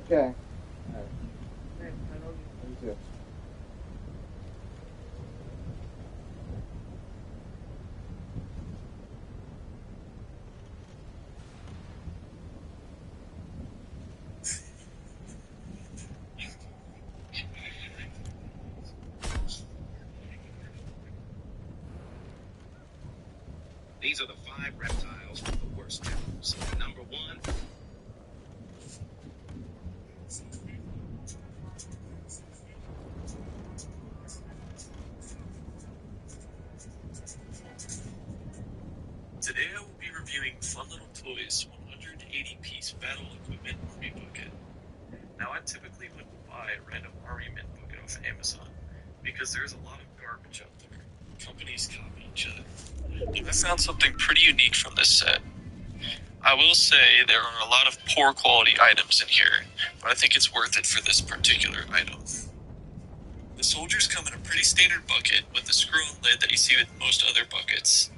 Okay. All right. Me too. These are the 5 reptiles with the worst tempers. Number 1, Today I will be reviewing Fun Little Toys 180-piece battle equipment army bucket. Now I typically wouldn't buy a random army mint bucket off Amazon because there's a lot of garbage out there. Companies copy each other. But I found something pretty unique from this set. I will say there are a lot of poor quality items in here, but I think it's worth it for this particular item. The soldiers come in a pretty standard bucket with the screw-on lid that you see with most other buckets.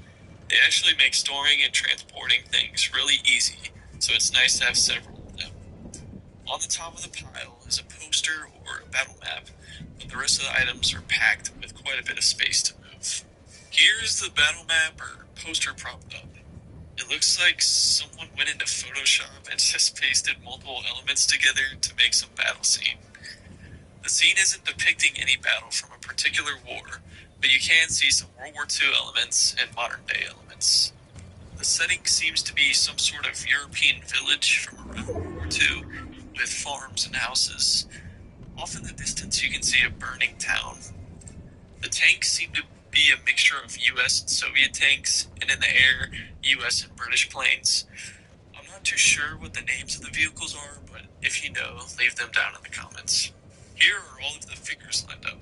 They actually make storing and transporting things really easy, so it's nice to have several of them. On the top of the pile is a poster or a battle map, but the rest of the items are packed with quite a bit of space to move. Here's the battle map or poster propped up. It looks like someone went into Photoshop and just pasted multiple elements together to make some battle scene. The scene isn't depicting any battle from a particular war, but you can see some World War II elements and modern day elements. The setting seems to be some sort of European village from around World War II with farms and houses. Off in the distance you can see a burning town. The tanks seem to be a mixture of US and Soviet tanks, and in the air, US and British planes. I'm not too sure what the names of the vehicles are, but if you know, leave them down in the comments. Here are all of the figures lined up.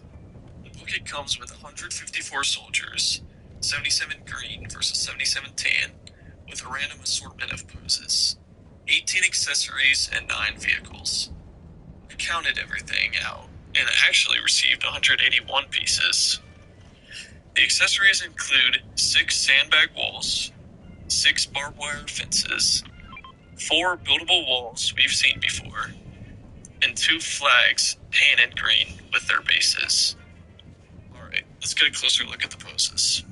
The bucket comes with 154 soldiers, 77 green versus 77 tan, with a random assortment of poses, 18 accessories, and 9 vehicles. I counted everything out, and I actually received 181 pieces. The accessories include 6 sandbag walls, 6 barbed wire fences, 4 buildable walls we've seen before, and 2 flags painted green with their bases. Alright, let's get a closer look at the poses.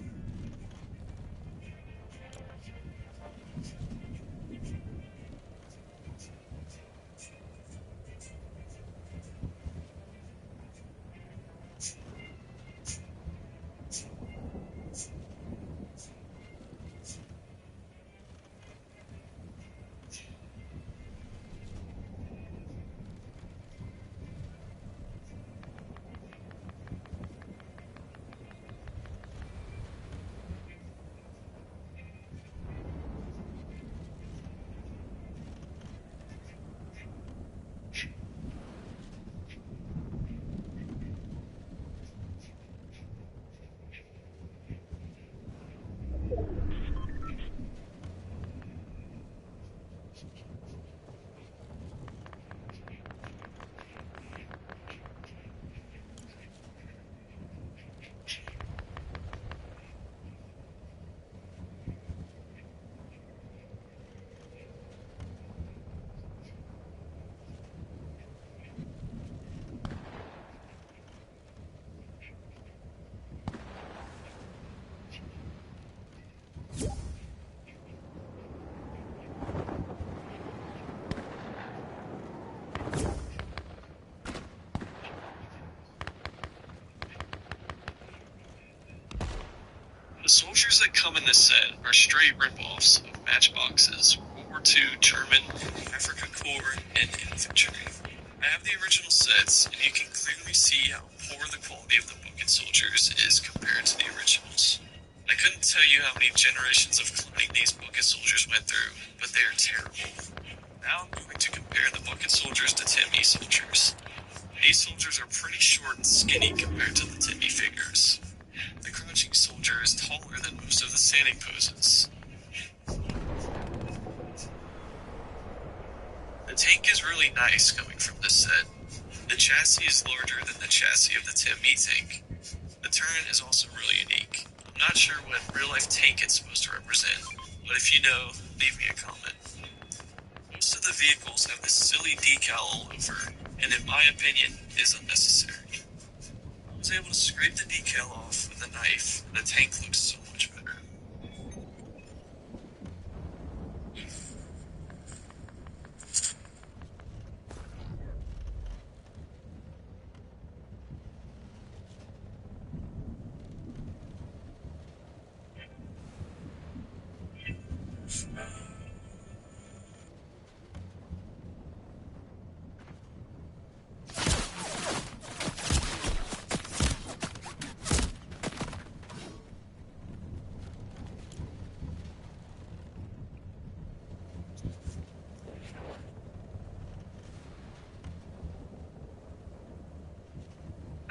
The soldiers that come in this set are straight rip-offs of matchboxes, World War II, German, Afrika Korps, and infantry. I have the original sets, and you can clearly see how poor the quality of the bucket soldiers is compared to the originals. I couldn't tell you how many generations of cloning these bucket soldiers went through, but they are terrible. Now I'm going to compare the bucket soldiers to Timmy soldiers. These soldiers are pretty short and skinny compared to the Timmy figures. The crouching soldier is taller than most of the standing poses. The tank is really nice coming from this set. The chassis is larger than the chassis of the Timmy tank. The turret is also really unique. I'm not sure what real-life tank it's supposed to represent, but if you know, leave me a comment. Most of the vehicles have this silly decal all over, and in my opinion, is unnecessary. I was able to scrape the decal off with a knife, and the tank looks so much better.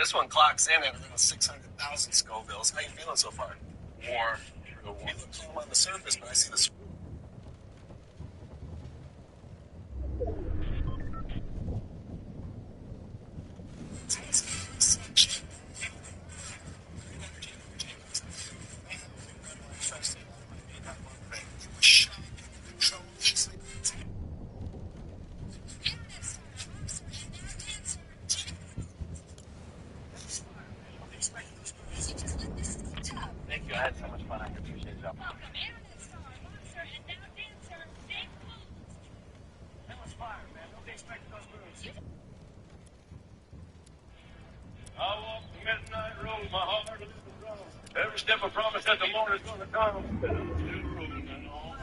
This one clocks in at around 600,000 Scovilles. How you feeling so far? War. Real war. You look calm on the surface, but I see the... Thank you. I had so much fun. I appreciate y'all. That was fire, man. Nobody expected those moves. I walk the midnight road, my heart is the drum. Every step I promise that the morning's gonna come. And I'm still rolling on.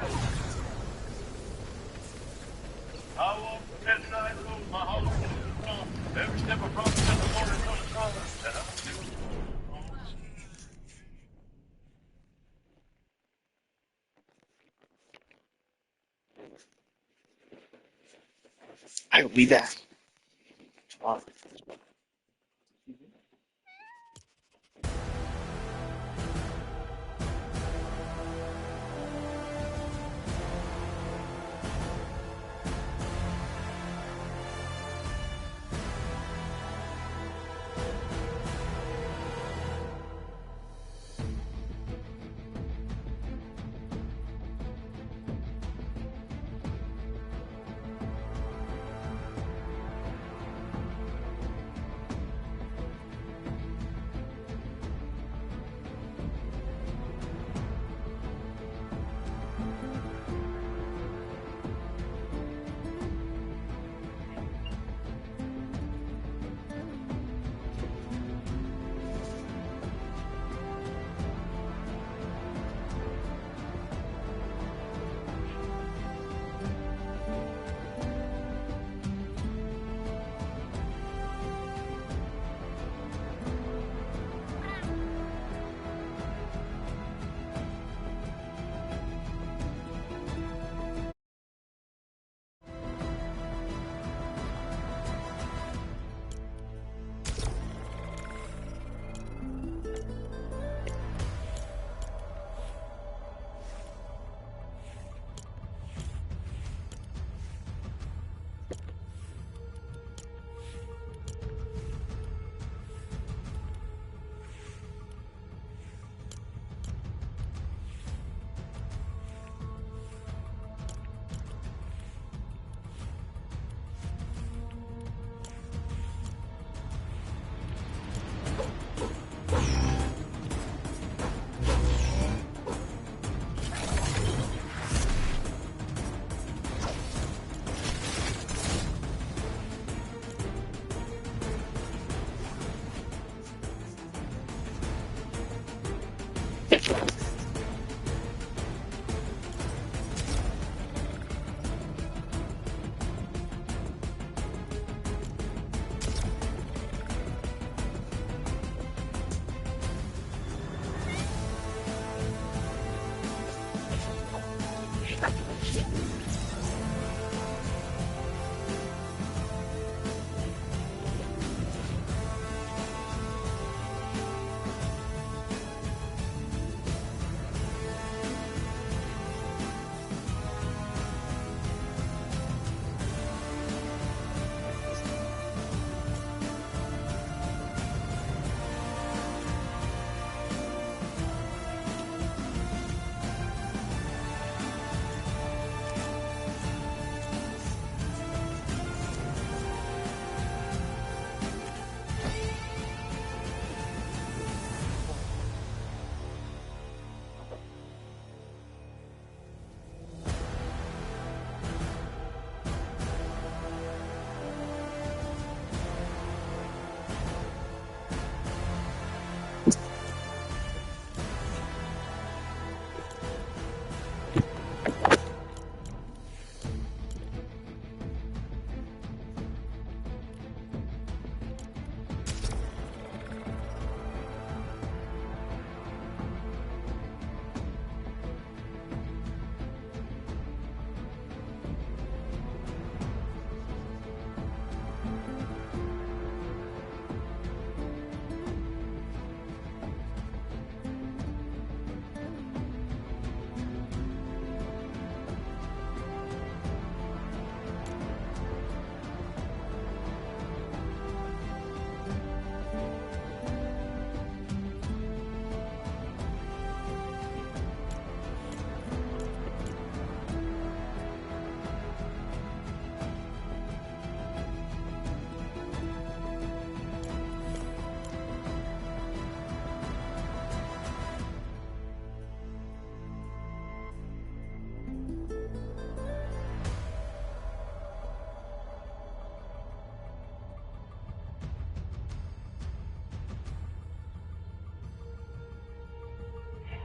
I walk the midnight road, my heart is the drum. Every step I promise that the morning's gonna come. And I'm still rolling on. I will be back. Tomorrow.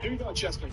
Here you go, Chester.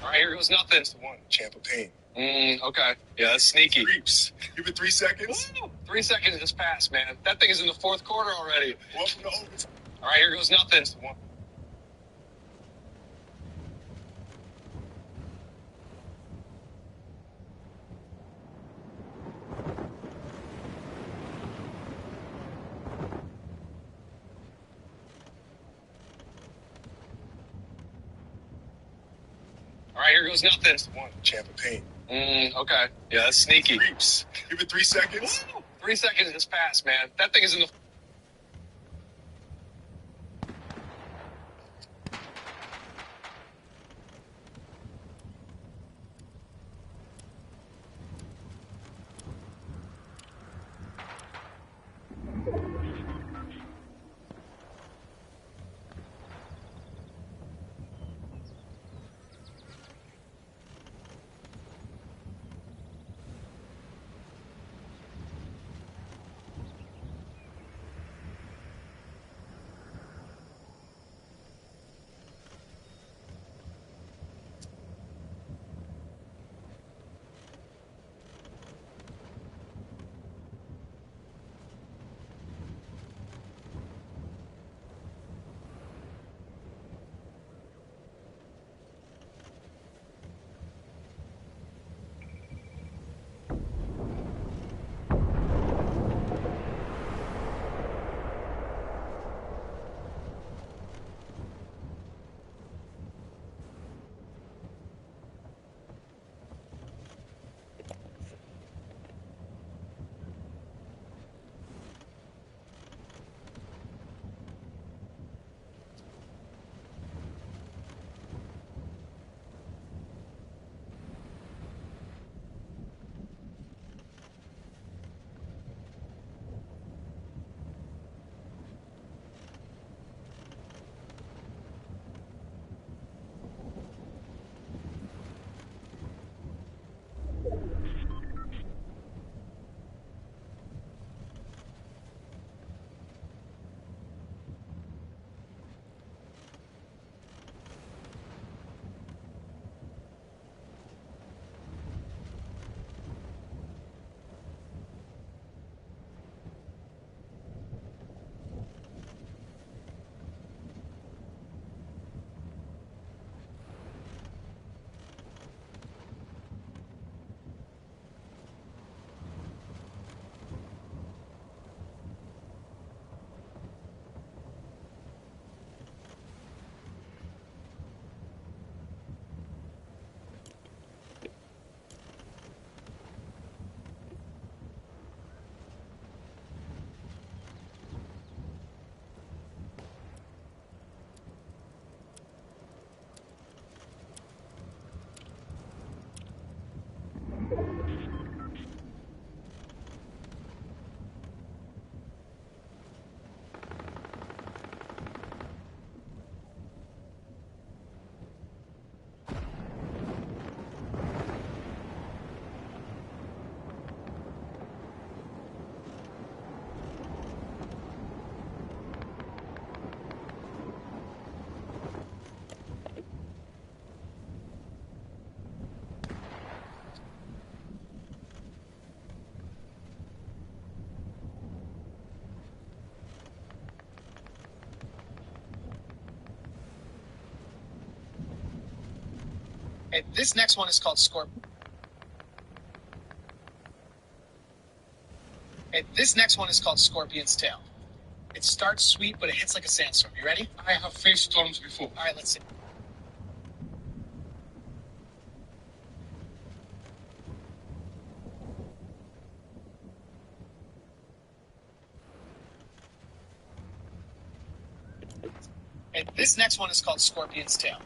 All right, here goes nothing. That's the one, champ of pain. Okay. Yeah, that's sneaky. Creeps. Give it 3 seconds. Woo! 3 seconds just passed, man. That thing is in the fourth quarter already. Welcome to overtime. All right, here goes nothing. That's the one. All right, here goes nothing. That's the one, champ of pain. Okay. Yeah, that's sneaky. Creeps. Give it 3 seconds. Woo! 3 seconds just passed, man. That thing is in the. Okay, this next one is called Scorpion. Okay, this next one is called Scorpion's Tail. It starts sweet, but it hits like a sandstorm. You ready? I have faced storms before. All right, let's see. Okay, this next one is called Scorpion's Tail.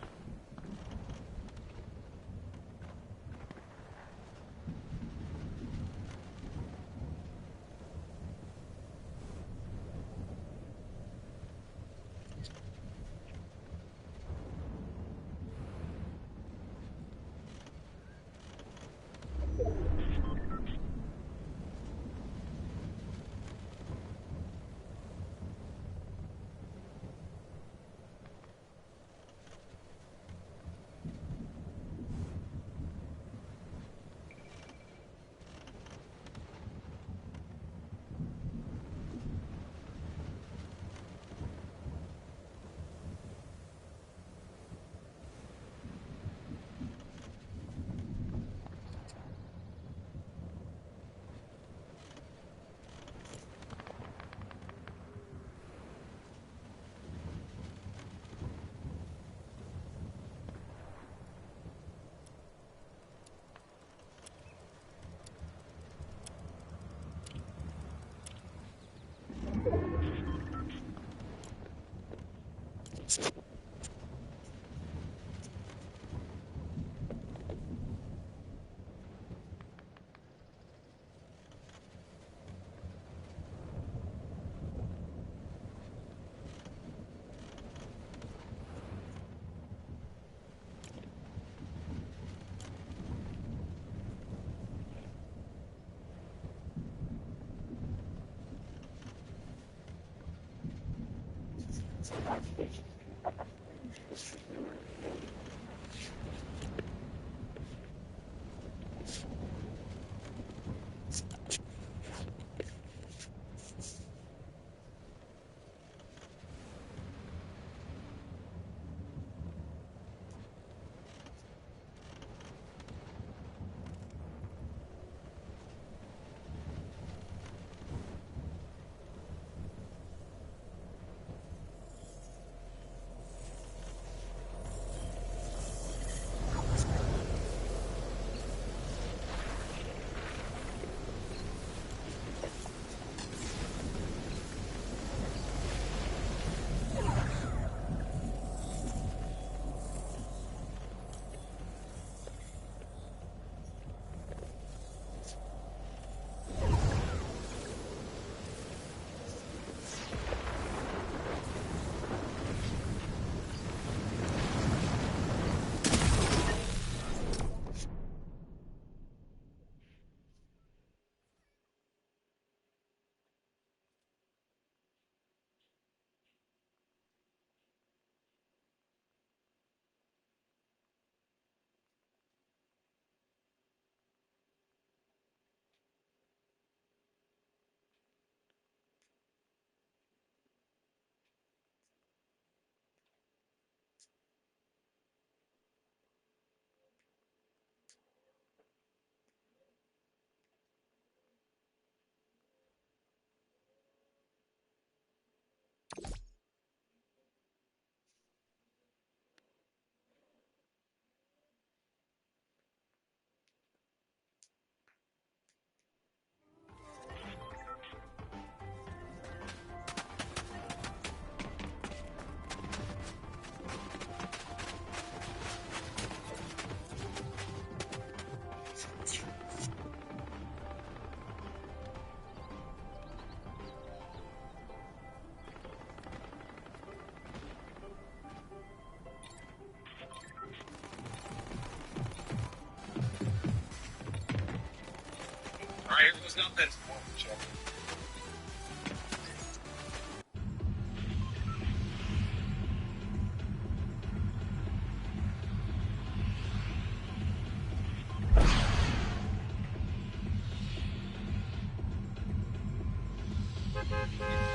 All right, it was nothing.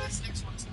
This next one's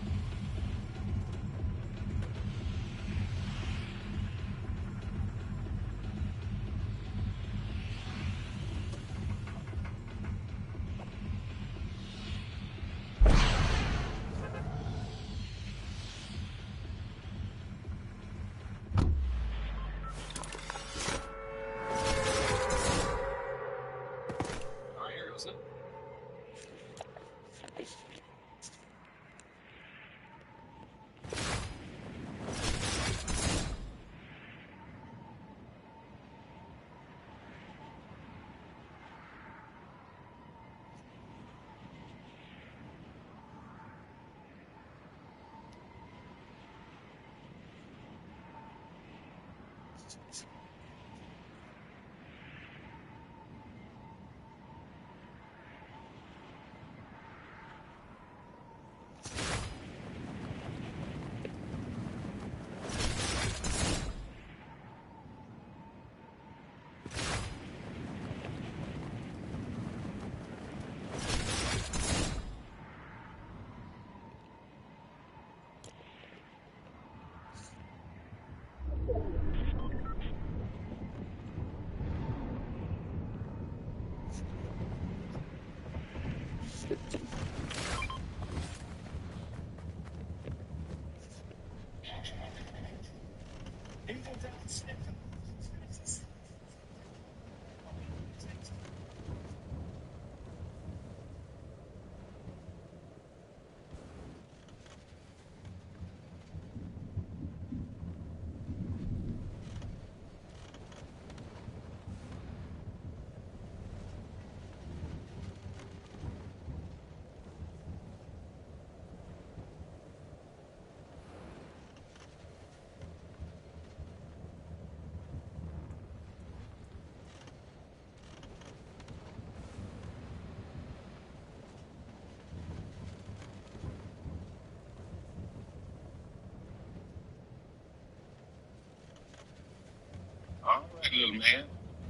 All right, little man.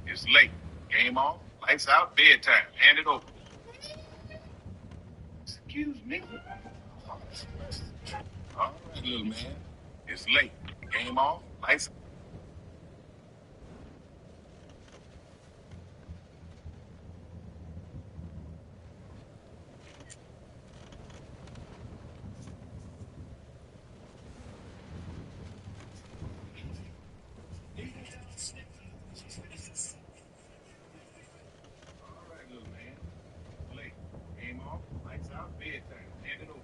It's late. Game on. Lights out. Bedtime. Hand it over. Excuse me. All right, little man. It's late. Game off. Lights. All right, little man. It's late. Game off. Lights out. Bedtime. Hand it over.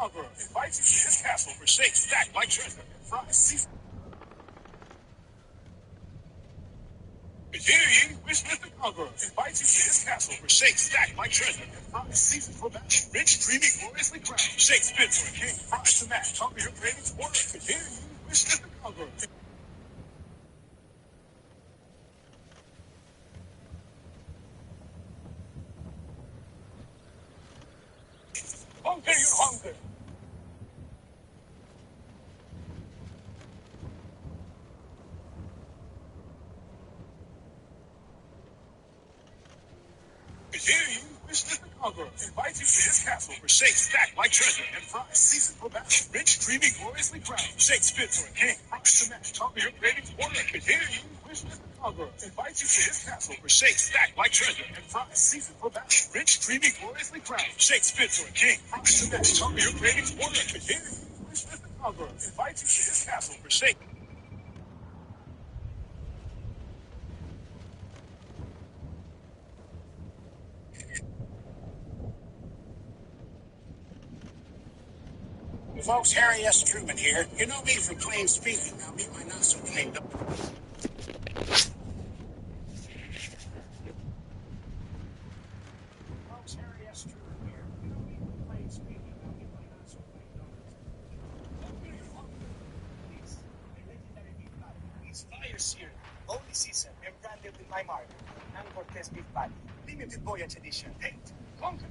Conqueror invites you to his castle for shakes stacked like treasure and fries seasoned. Hear ye, Wishlet the Conqueror invites you to his castle for shakes stacked like treasure and fries seasoned for battle. Rich, creamy, gloriously crowned. Shakes fit for a king, fries to match. Conquer your cravings order. Hear ye, Wishlet the Conqueror. Conquer your hunger. Hear ye, Wishlet the Conqueror invites you to his castle for shakes stacked like treasure and fries seasoned for battle. Rich, creamy, gloriously crowned. Shakes fit for a king, fries to match. Conquer your cravings order. Hear ye, Wishlet the Conqueror invites you to his castle for shakes stacked like treasure and fries seasoned for battle. Rich, creamy, gloriously crowned. Shakes fit for a king, fries to match. Conquer your cravings order. Hear ye, Wishlet the Conqueror invites you to his castle for shakes. Folks, Harry S. Truman here. You know me from plain speaking. Now meet my not so plain dog. Folks, Harry S. Truman here. You know me from plain speaking. Now meet my not so plain dog. A legendary beef patty. It's fire seared, only season, and branded with my mark. And Cortez beef patty. Limited voyage edition. Hate. Conquer.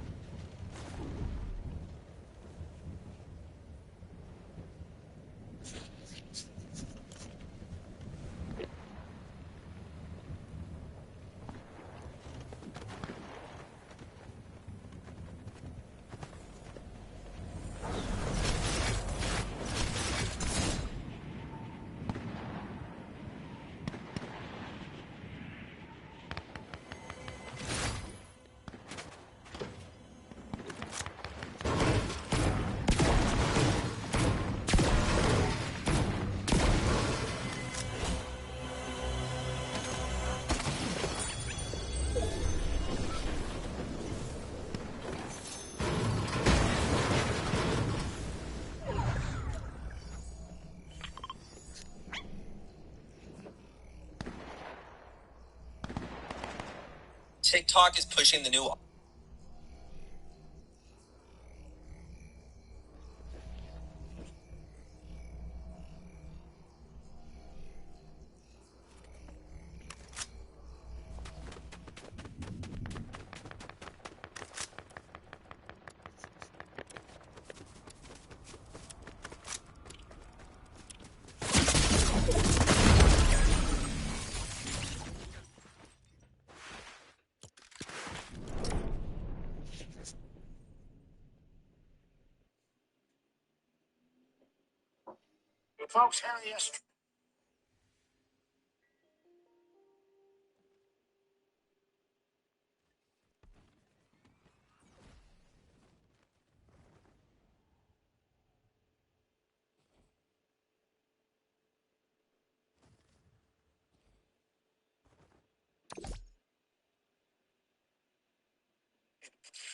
TikTok is pushing the new. Folks, Harry S.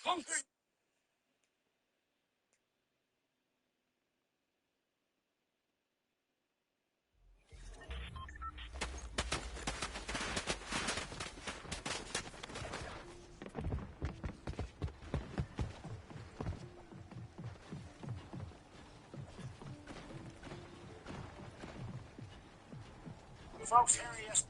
Conquer. Folks, Harry S.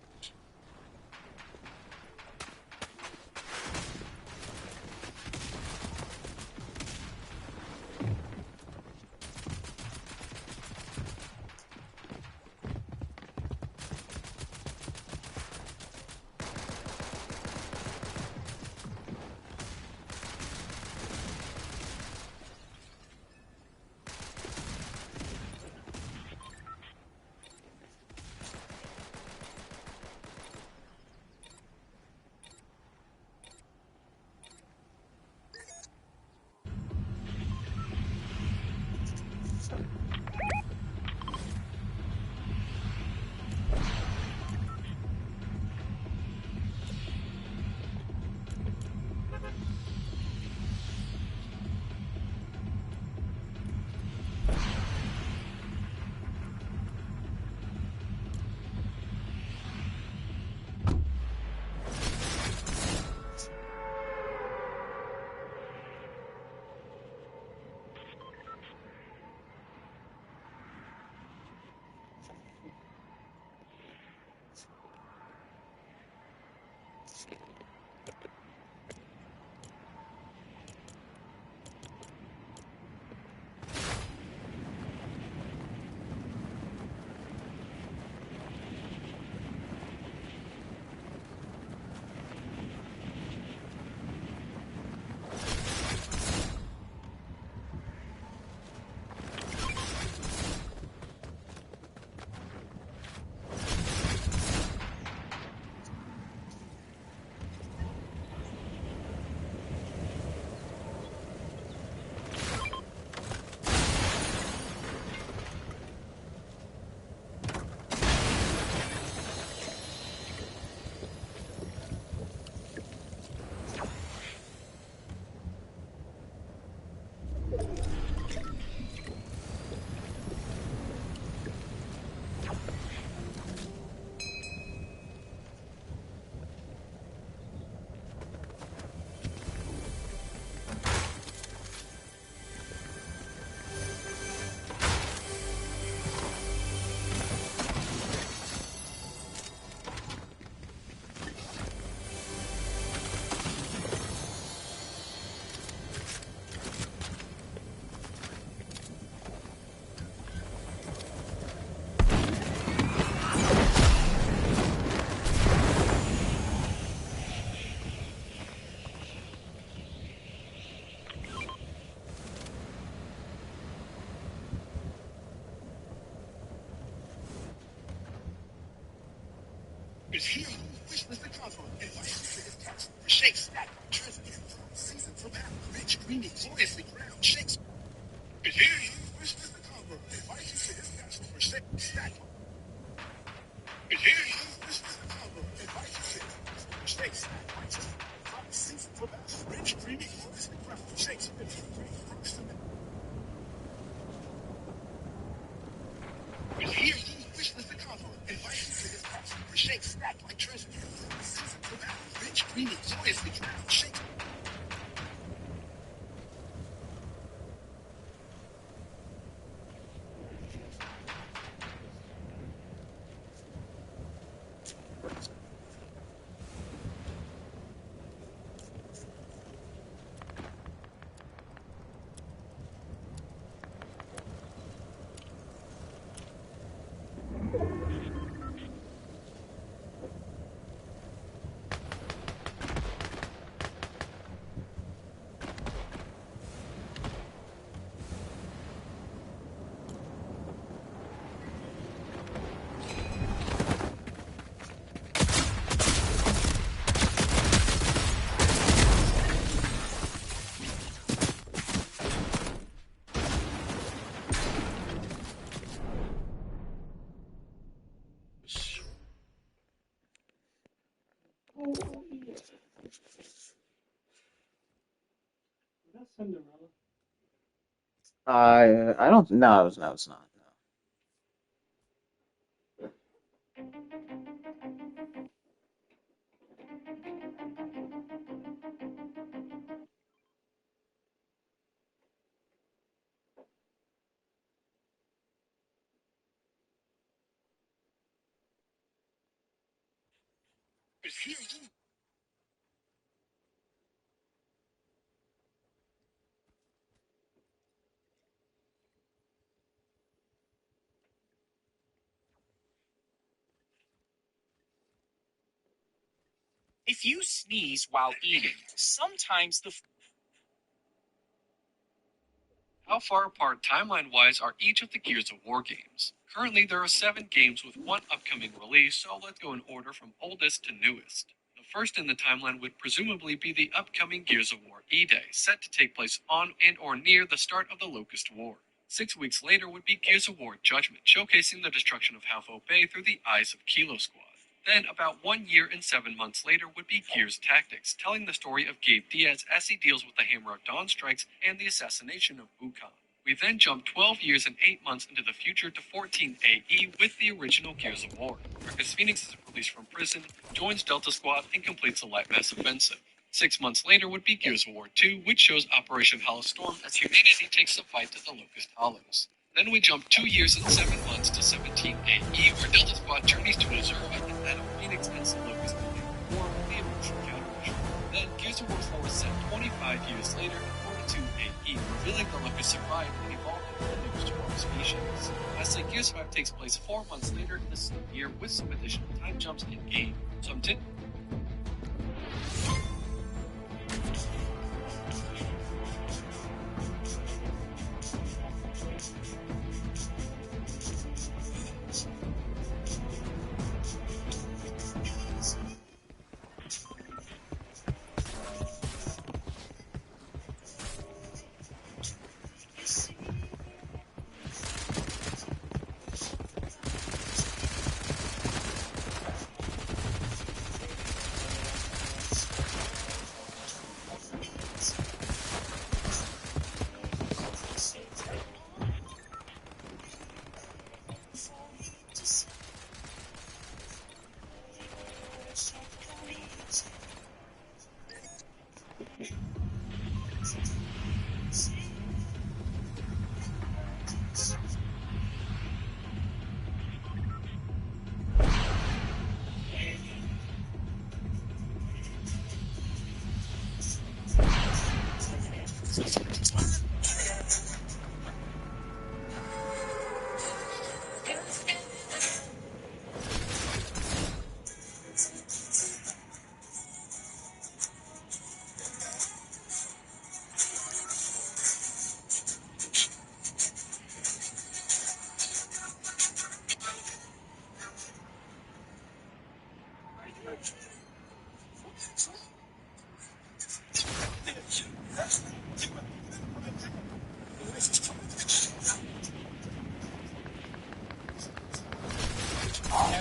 Is here on the wish list of Conqueror. Invite you to his castle for shakes stacked like treasure and fries seasoned for battle. Rich, creamy, gloriously crowned shakes. Is here on the wish list of Conqueror. Invite you to his castle for shakes stacked. Is here on the wish list of Conqueror. Invite you to his castle for shakes stacked like treasure and fries seasoned for battle. Rich, creamy, gloriously crowned shakes fit for king. Fries to make. Is here on the wish list of Conqueror. Invite you to his castle for shakes stacked like treasure and fries seasoned for battle. Rich, creamy, gloriously crowned shakes. That's Cinderella. I don't. No, no, it's not. No. Is here on If you sneeze while eating, sometimes the How far apart timeline-wise are each of the Gears of War games? Currently, there are 7 games with 1 upcoming release, so let's go in order from oldest to newest. The first in the timeline would presumably be the upcoming Gears of War E-Day, set to take place on and or near the start of the Locust War. 6 weeks later would be Gears of War Judgment, showcasing the destruction of Halfo Bay through the eyes of Kilo Squad. Then, about 1 year and 7 months later, would be Gears Tactics, telling the story of Gabe Diaz as he deals with the Hammer of Dawn strikes and the assassination of Wukong. We then jump 12 years and 8 months into the future to 14 AE with the original Gears of War. Marcus Phoenix is released from prison, joins Delta Squad, and completes a light mass offensive. 6 months later would be Gears of War 2, which shows Operation Hollow Storm as humanity takes the fight to the Locust Hollows. Then we jump 2 years and 7 months to 17 AE, where Delta Squad journeys to Azure at the head of Phoenix and the Locust War with the emotional countermeasure. Then Gears of War 4 is set 25 years later in 42 AE, revealing the Locust survived and evolved into the newest War species. Lastly, Gears 5 takes place 4 months later in the same year with some additional time jumps in-game. So I'm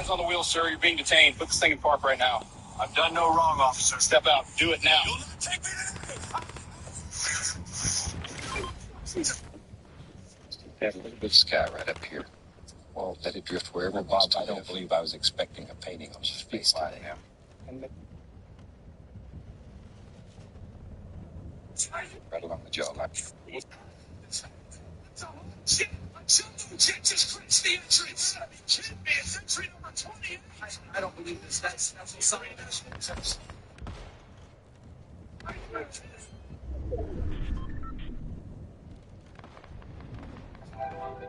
Hands on the wheel, sir. You're being detained. Put this thing in park right now. I've done no wrong, officer. Step out. Do it now. You'll not take me today. Look at the sky right up here. Well, let it drift wherever it wants to. I don't believe I was expecting a painting on his face today. Right along the jawline. Shit! Just crashed the entrance! Are you kidding me? It's entry number 28! I don't believe this. That's a sign of national.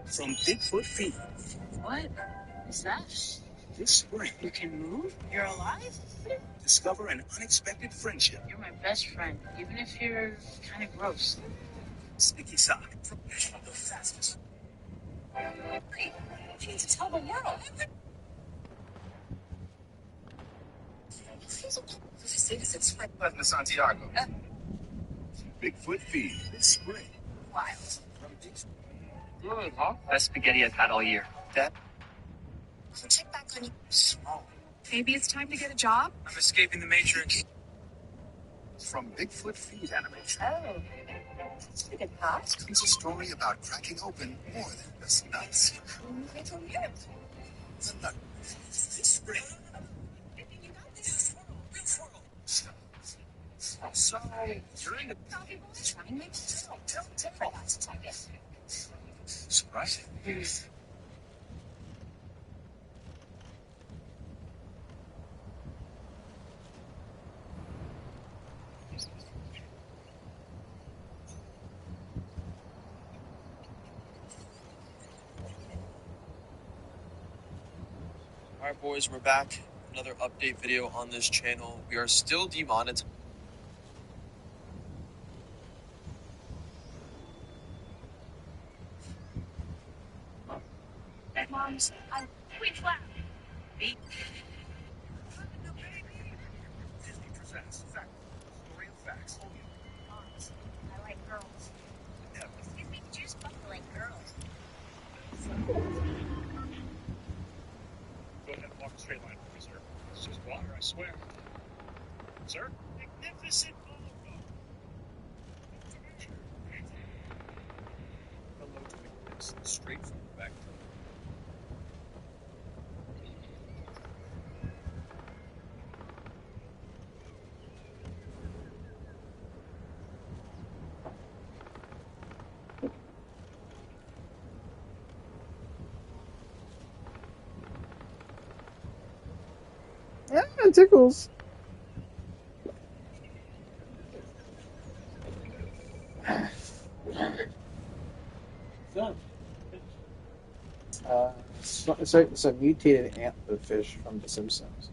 From Bigfoot Feed. What is that? This spring, You can move? You're alive? discover an unexpected friendship. You're my best friend, even if you're kind of gross. Sticky Sock. The fastest. Great. You need to tell the world. Pleasant Santiago. Bigfoot Feed. This spring. Wild. Good, huh? Best spaghetti I've had all year. That? Check back on you. Small. Maybe it's time to get a job? I'm escaping the Matrix. From Bigfoot Feed Animation. Oh. That's a good thought. It's a story about cracking open more than just nuts. The nut. This spring. You got this. Real swirl. So, you're in the Trying me? Tell. Forgot to tell you. surprising. Alright boys, we're back. Another update video on this channel. We are still demonetized. Moms, we flat. Disney presents Fact. Story of facts. Moms, I like girls. Excuse me, did you just fucking like girls? Go ahead and walk a straight line for me, sir. It's just water, I swear. Sir? Magnificent photo. Hello to McNix, straight from the back. Yeah, it tickles. It's a mutated antlerfish from The Simpsons.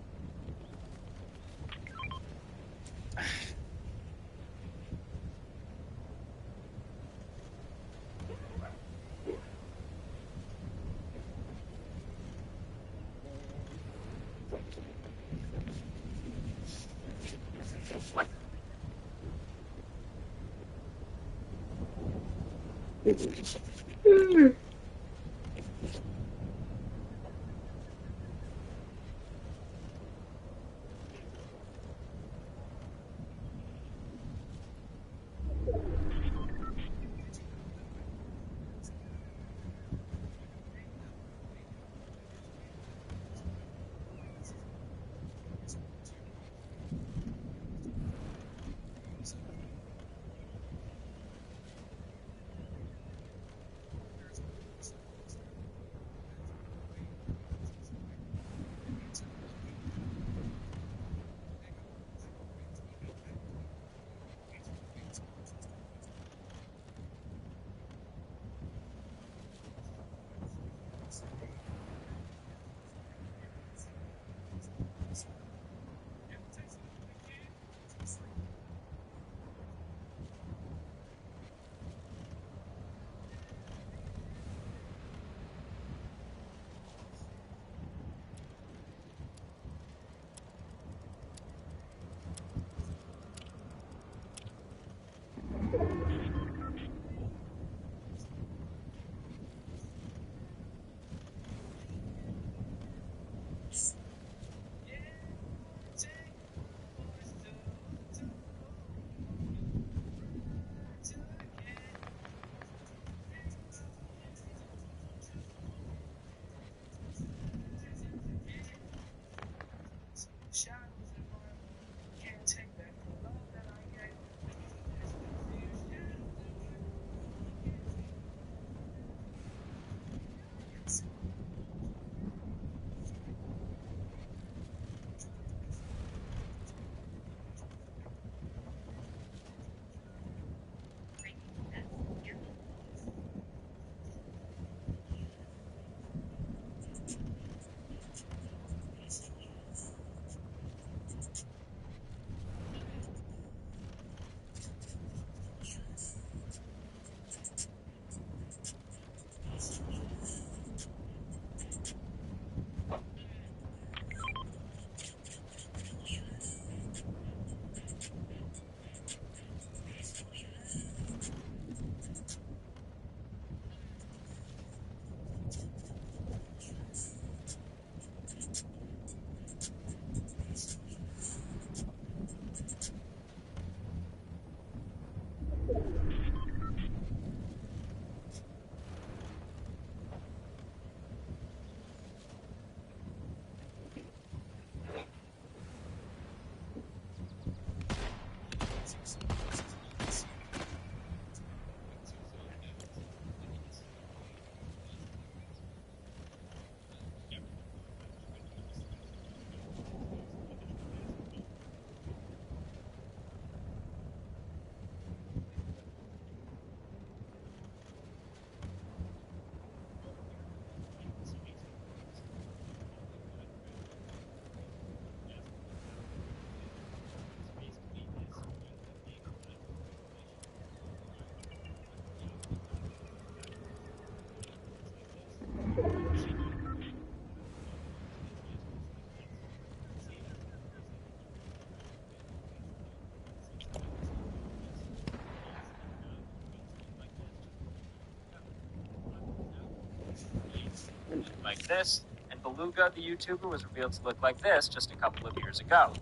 like this, and Beluga, the YouTuber, was revealed to look like this just a couple of years ago.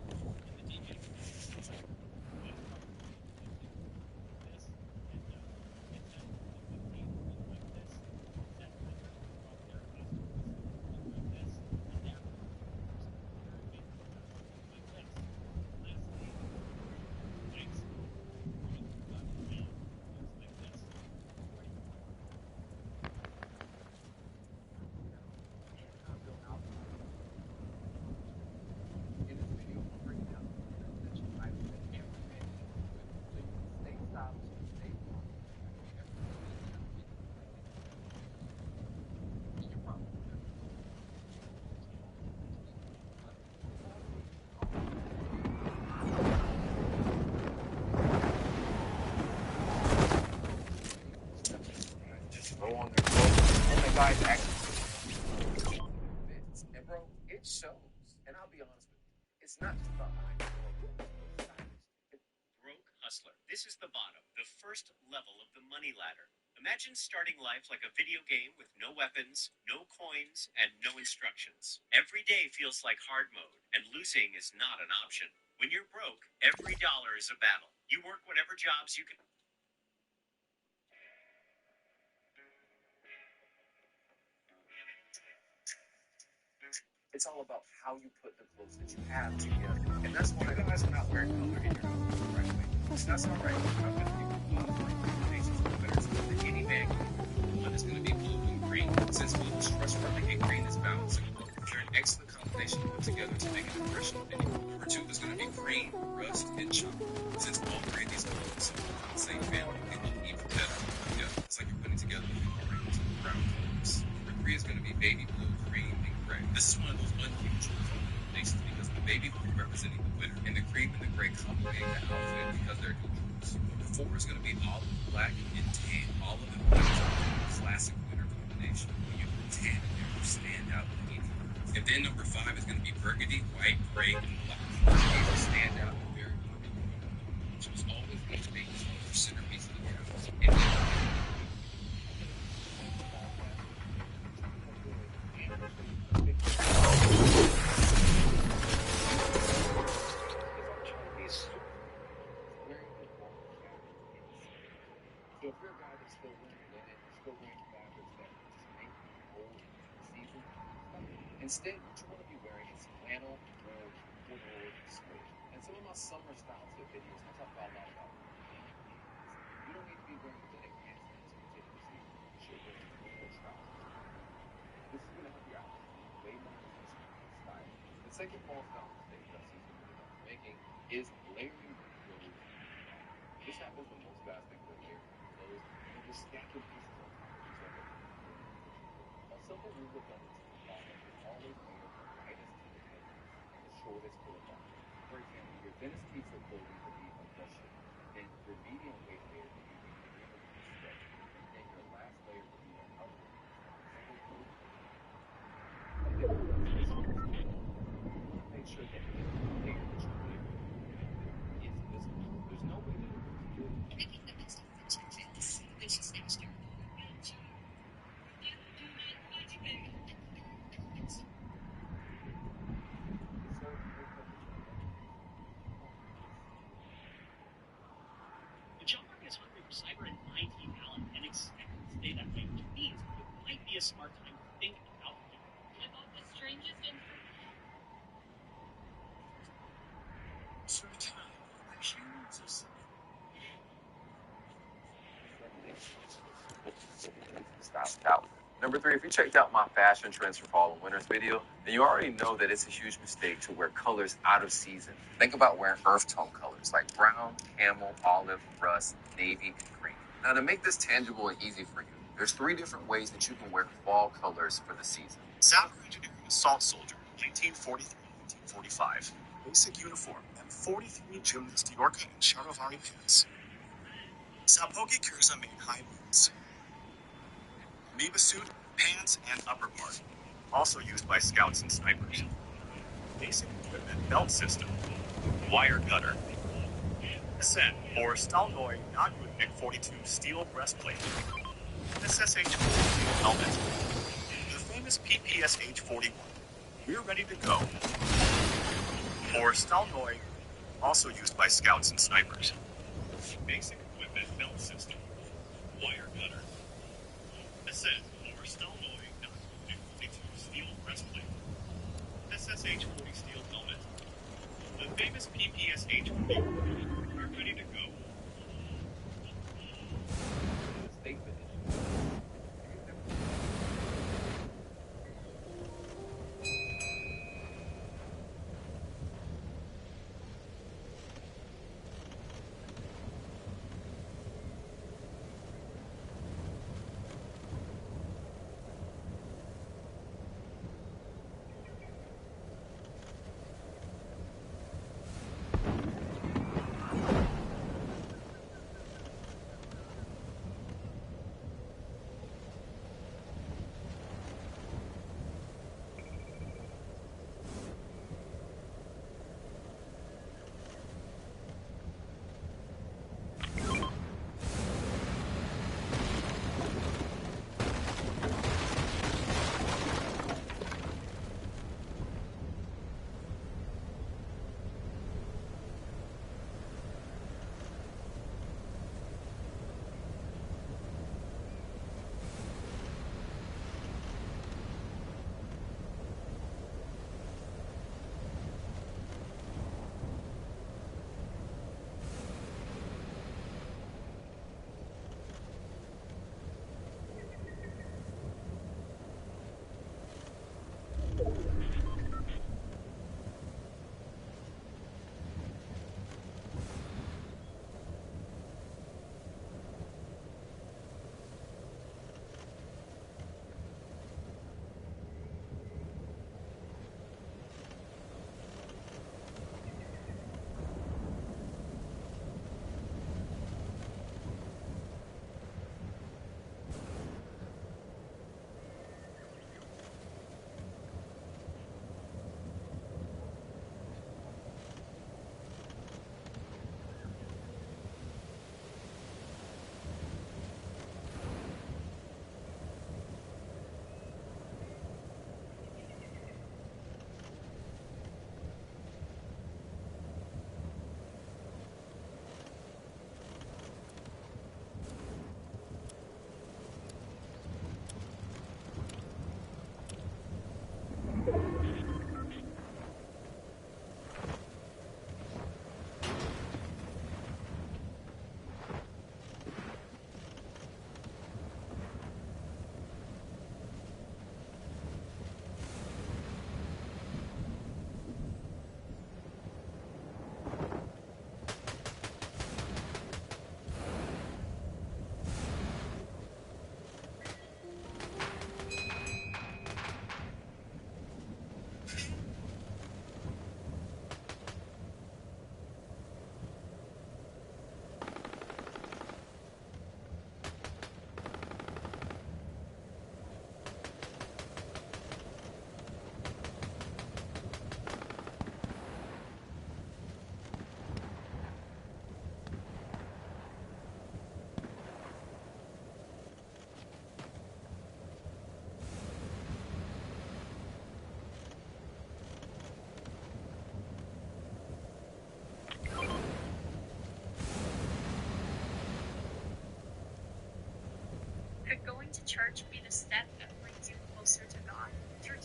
In this video, I'm breaking down the residential items that every man can live with, so you can stay stylish and stay warm. Just throw on their clothes, and the guys actually fits. And bro, it shows. And I'll be honest with you, it's not just about buying clothes. Broke hustler. This is the bottom, the first level of the money ladder. Imagine starting life like a video game with no weapons, no coins, and no instructions. Every day feels like hard mode, and losing is not an option. When you're broke, every dollar is a battle. You work whatever jobs you can. It's all about how you put the clothes that you have together. And that's why you guys are not wearing color in your outfits right away. That's all right. I'm going to give you a lot of recommendations for winners that any man can do. One is going to be blue and green. Since blue is trustworthy and green is balancing, they're an excellent combination to put together to make an impression of anyone. Number two is going to be cream, rust, and chocolate. Since all three of these colors are from the same family, they look even better together. It's like you're putting together orange and brown colors. Number three is going to be baby blue, cream, and gray. This is one of those unusual combinations because the baby blue representing the winter and the cream and the gray complementing the outfit because they're neutrals. Number four is going to be olive, black, and tan. Olive and black is a classic winter combination. When you put tan in there, you stand out in any colors. And then number five is going to be burgundy, white, gray, and black. These will stand out in very popular colors. So it's always going to be the centerpiece of the house. And then so if you're a guy that's still wearing linen, still wearing fabrics that just make you old in the season, instead what you want to be wearing is flannel, wool, corduroy, and suede. And some of my summer style tip videos, I talk about a lot about you don't need to be wearing athletic pants in this particular season. You should wear normal trousers. This is going to help you out way more intense and style. The second fall style mistake that I see some videos making is layering your clothes. This happens when most guys think they're layering their clothes and just stacking pieces on top of each other. A simple rule of thumb is to follow is always wear the lightest to the heaviest and the shortest to the longest. For example, your thinnest piece of clothing could be a dress shirt, then your medium weight layer could be a winter sweat, and then your last layer could be an outerwear. And then you want to make sure that the layer that you're wearing is visible. There's no way that it looks good. Making the most of the tidbits when she snatched her. The job market is hungry for cyber and IT talent and expected to stay that way, which means it might be a smart time to think about it. I bought the strangest and Style. Number three, if you checked out my fashion trends for fall and winter's video, then you already know that it's a huge mistake to wear colors out of season. Think about wearing earth tone colors like brown, camel, olive, rust, navy, and cream. Now, to make this tangible and easy for you, there's three different ways that you can wear fall colors for the season. Sabre Engineering Assault Soldier, 1943-1945. Basic uniform, M43 gymnast Yorka and Charivari pants. Sapogi Kurza main high boots. Amoeba suit, pants, and upper part. Also used by scouts and snipers. Basic equipment belt system. Wire cutter. Sen or Stalnoy Nagutnik 42 steel breastplate. SSH helmet. The famous famous PPS H-41. We're ready to go. Or Stalnoy, also used by scouts and snipers. Basic equipment belt system. Wire cutter. Ascent or Stalnoy 942 steel breastplate. SSH-40 steel helmet. The famous PPS H-40. We're ready to go. Statement. Could going to church be the step that brings you closer to God? Through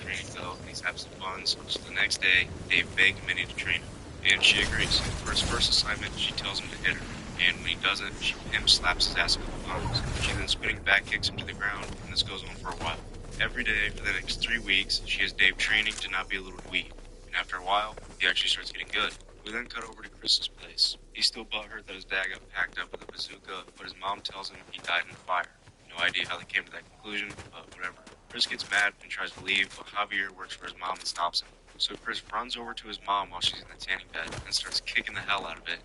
training though, and he's having some fun. So the next day, Dave begged Minnie to train him, and she agrees. For his first assignment, she tells him to hit her, and when he doesn't, she pimp slaps his ass a couple times. She then spinning back kicks him to the ground, and this goes on for a while. Every day for the next 3 weeks, she has Dave training to not be a little dweeb, and after a while, he actually starts getting good. We then cut over to Chris's place. He's still butthurt that his dad got packed up with a bazooka, but his mom tells him he died in a fire. No idea how they came to that conclusion, but whatever. Chris gets mad and tries to leave, but Javier works for his mom and stops him. So Chris runs over to his mom while she's in the tanning bed and starts kicking the hell out of it.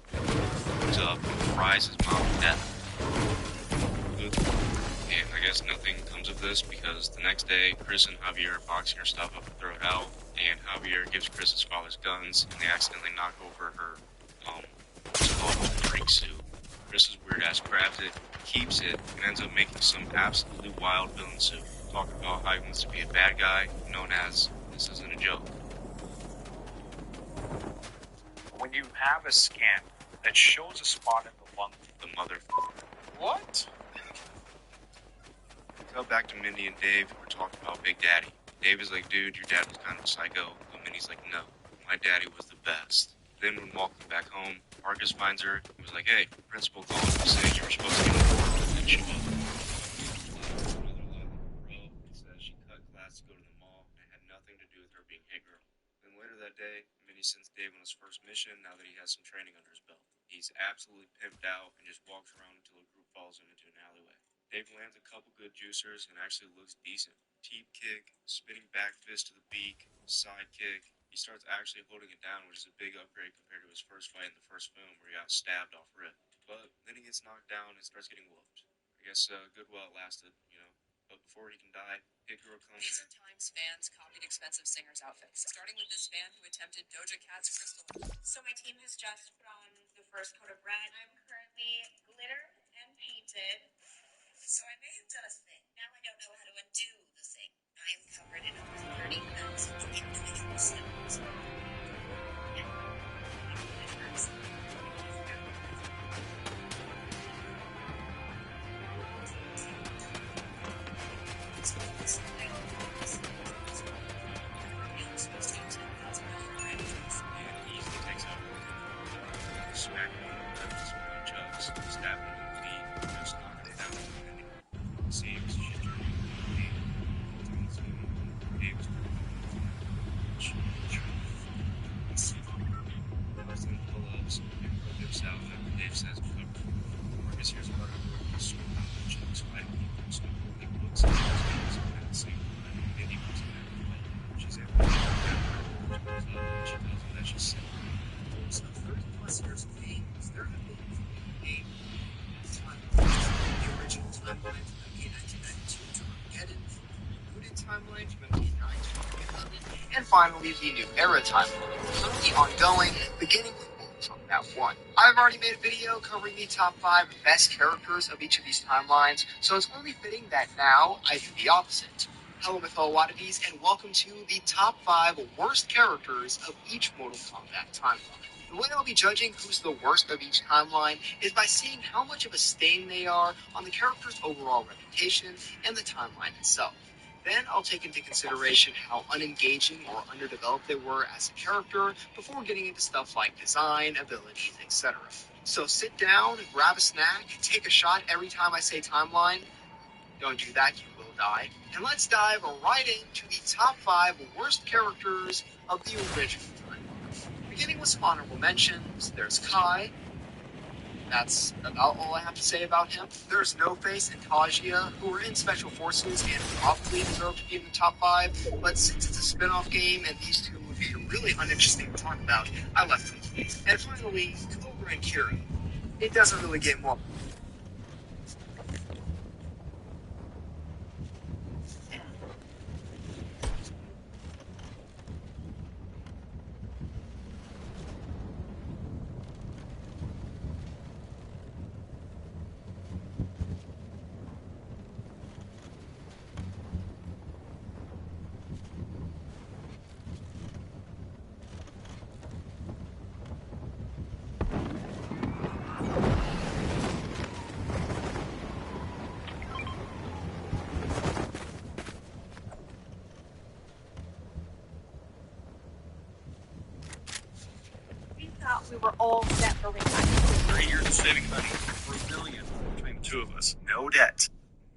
Comes up and fries his mom to death. And I guess nothing comes of this because the next day, Chris and Javier are boxing her stuff up and throw it out, and Javier gives Chris his father's guns, and they accidentally knock over her, drink suit. Chris's weird ass grabs it, keeps it, and ends up making some absolutely wild villain suit. Talking about how he wants to be a bad guy, known as This Isn't a Joke. When you have a scan that shows a spot in the lung, the motherfucker. What? Cut back to Mindy and Dave, who are talking about Big Daddy. Dave is like, dude, your dad was kind of a psycho. But Mindy's like, no, my daddy was the best. Then when walking back home, Marcus finds her and was like, hey, principal called me saying you were supposed to get a report, and she wasn't. Says she cut class to go to the mall and it had nothing to do with her being hit girl. Then later that day, Mindy sends Dave on his first mission now that he has some training under his belt. He's absolutely pimped out and just walks around until a group follows him into an alleyway. Dave lands a couple good juicers and actually looks decent. Teep kick, spinning back fist to the beak, side kick. He starts actually holding it down, which is a big upgrade compared to his first fight in the first film where he got stabbed off rip. But then he gets knocked down and starts getting whooped. I guess good while it lasted, you know. But before he can die, Hit Girl comes in. Recent times fans copied expensive singers' outfits, starting with this fan who attempted Doja Cat's Crystal. So my team has just put on the first coat of red. I'm currently glitter and painted. So I may have done a thing. Now I don't know how to undo the thing. I'm covered in over 30,000 individual stones. And finally, the New Era timeline, currently ongoing, beginning with Mortal Kombat 1. I've already made a video covering the top 5 best characters of each of these timelines, so it's only fitting that now I do the opposite. Hello, my fellow Wannabes, and welcome to the top 5 worst characters of each Mortal Kombat timeline. The way I'll be judging who's the worst of each timeline is by seeing how much of a stain they are on the character's overall reputation and the timeline itself. Then I'll take into consideration how unengaging or underdeveloped they were as a character before getting into stuff like design, abilities, etc. So sit down, grab a snack, take a shot every time I say timeline. Don't do that, you will die. And let's dive right into the top 5 worst characters of the original timeline. Beginning with some honorable mentions, there's Kai. That's about all I have to say about him. There's No Face and Tajia, who are in Special Forces and probably deserve to be in the top 5, but since it's a spin-off game and these two would be really uninteresting to talk about, I left them. And finally, Cobra and Kira. It doesn't really get more. we were all set for retirement. 3 years of saving money for $1 million between the two of us. No debt.